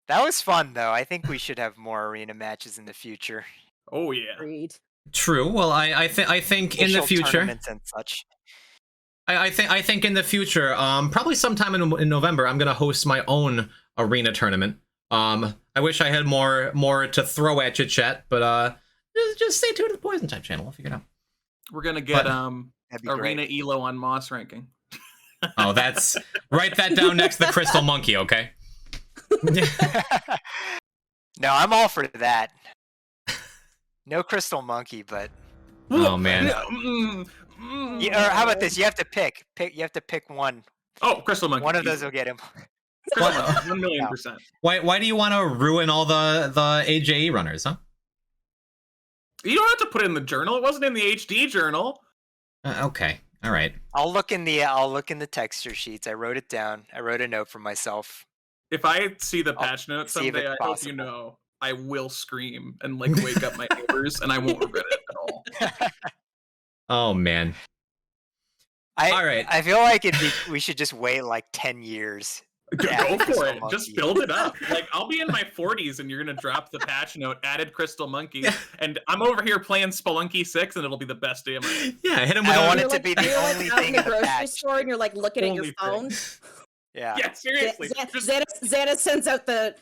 That was fun, though. I think we should have more arena matches in the future. Oh yeah. Agreed. True. Well, I think in the Official future, tournaments and such. I think in the future, probably sometime in November, I'm gonna host my own arena tournament. I wish I had more to throw at you, chat, but just stay tuned to the Poison Type channel. We'll figure it out. We're gonna get That'd be arena great. elo on Moss ranking. Oh, that's write that down next to the Crystal Monkey, okay? No, I'm all for that. No crystal monkey, but Oh man. yeah, or how about this? You have to pick. You have to pick one. Oh, Crystal Monkey. One of those will get him. Crystal Monkey, 1,000,000%. Why do you want to ruin all the AJE runners, huh? You don't have to put it in the journal. It wasn't in the HD journal. Okay. All right. I'll look in the texture sheets. I wrote it down. I wrote a note for myself. If I see the patch note see if someday, it's I hope you possible. know I will scream and like wake up my neighbors, and I won't regret it at all. Oh man. All right. I feel like we should just wait like 10 years. Go Yeah, for Crystal it. Monkey. Just build it up. Like I'll be in my 40s, and you're gonna drop the patch note. Added Crystal Monkey, and I'm over here playing Spelunky 6, and it'll be the best day of my life. Yeah, hit him with I a want it You're to like, be the you're only like out thing in the in the grocery patch. store and you're like looking at your Only phone. thing. Yeah. Yeah, seriously. Just Xana sends out the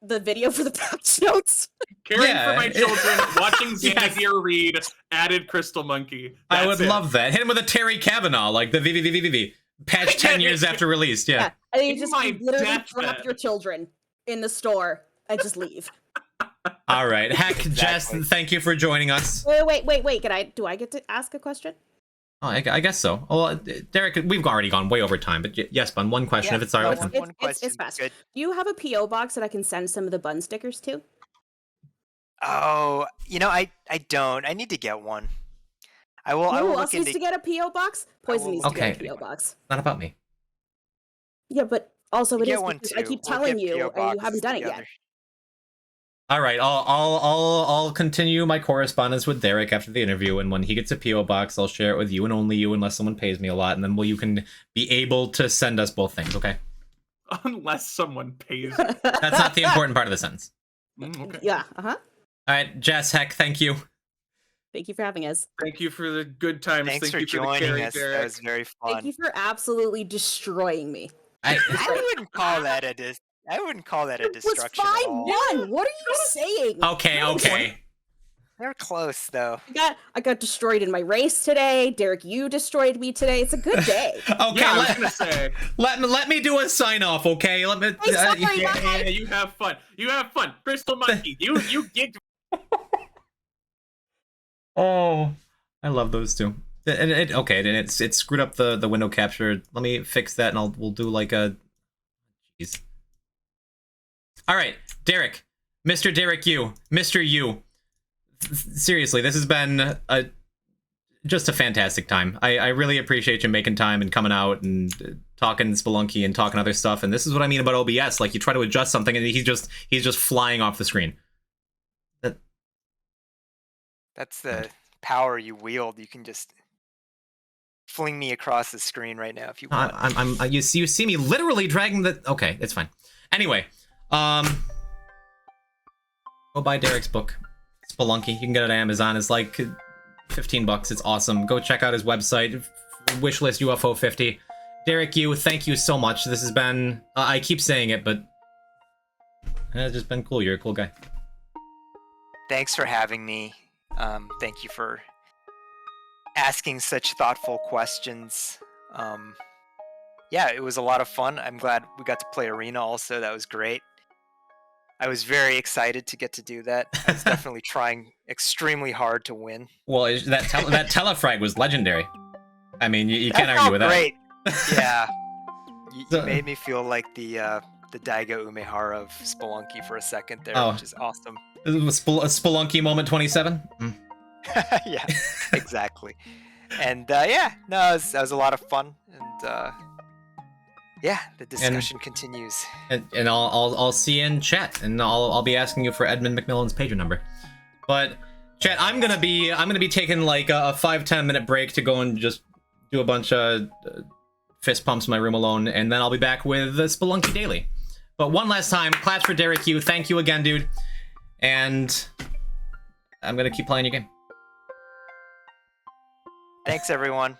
video for the patch notes. caring Yeah. for my children, watching Xana Yes. here read added Crystal Monkey. I That's would it. love that. Hit him with a Terry Kavanaugh, like the VVVVV. Patch 10 years after release, yeah. And you In just my literally deathbed. drop your children in the store and just leave. All right. Heck, Jess, Exactly. thank you for joining us. Wait. Do I get to ask a question? Oh, I guess so. Well, Derek, we've already gone way over time, but yes, Bun, one question if it's all right with him. It's fast. Do you have a PO box that I can send some of the bun stickers to? Oh, I don't. I need to get one. I will Who look else needs into to get a PO box? Poison needs to get a Okay. PO box. Not about me. Yeah, but also it get is one because too. I keep We'll telling get you, PO and you haven't boxes done it yet. together. All right, I'll continue my correspondence with Derek after the interview, and when he gets a PO box, I'll share it with you and only you, unless someone pays me a lot, and then you can be able to send us both things. Okay, Unless someone pays. that's not the important part of the sentence. Okay. Yeah. All right, Jess, Heck, thank you. Thank you for having us. Thank you for the good times. Thanks Thank for you for the joining carry, us. That Derek. was very Thank fun. you for absolutely destroying me. I wouldn't call that a It was destruction at all. 5-1. What are you saying? Okay. They're close though. I got destroyed in my race today. Derek, you destroyed me today. It's a good day. Okay, Yeah, I was gonna say. let me do a sign off, okay? Let me. Hey, sorry, Yeah, you have fun. You have fun. Crystal Monkey, you gigged. Oh, I love those two. And it screwed up the window capture. Let me fix that, and we'll do like a. Jeez. All right, Derek, Mr. Derek, Mr. U. Seriously, this has been just a fantastic time. I really appreciate you making time and coming out and talking Spelunky and talking other stuff. And this is what I mean about OBS. Like, you try to adjust something, and he's just flying off the screen. That's the power you wield. You can just fling me across the screen right now if you want. You see me literally dragging the. Okay, it's fine. Anyway, go buy Derek's book, Spelunky. You can get it at Amazon. It's like $15. It's awesome. Go check out his website, wishlist UFO 50. Derek, thank you so much. This has been. I keep saying it, but it's just been cool. You're a cool guy. Thanks for having me. Thank you for asking such thoughtful questions. Yeah, it was a lot of fun. I'm glad we got to play Arena also. That was great. I was very excited to get to do that. I was definitely trying extremely hard to win. Well, that telefrag was legendary. I mean, you can't That argue with felt that. great. Yeah. You So- made me feel like the Daigo Umehara of Spelunky for a second there, Oh. which is awesome. It was a Spelunky moment 27. Yeah, exactly. And that was a lot of fun. And yeah, the discussion continues. And I'll see you in chat, and I'll be asking you for Edmund McMillan's pager number. But chat, I'm gonna be taking like a 5-10 minute break to go and just do a bunch of fist pumps in my room alone, and then I'll be back with the Spelunky Daily. But one last time, claps for Derek Q. Thank you again, dude. And I'm gonna keep playing your game. Thanks, everyone.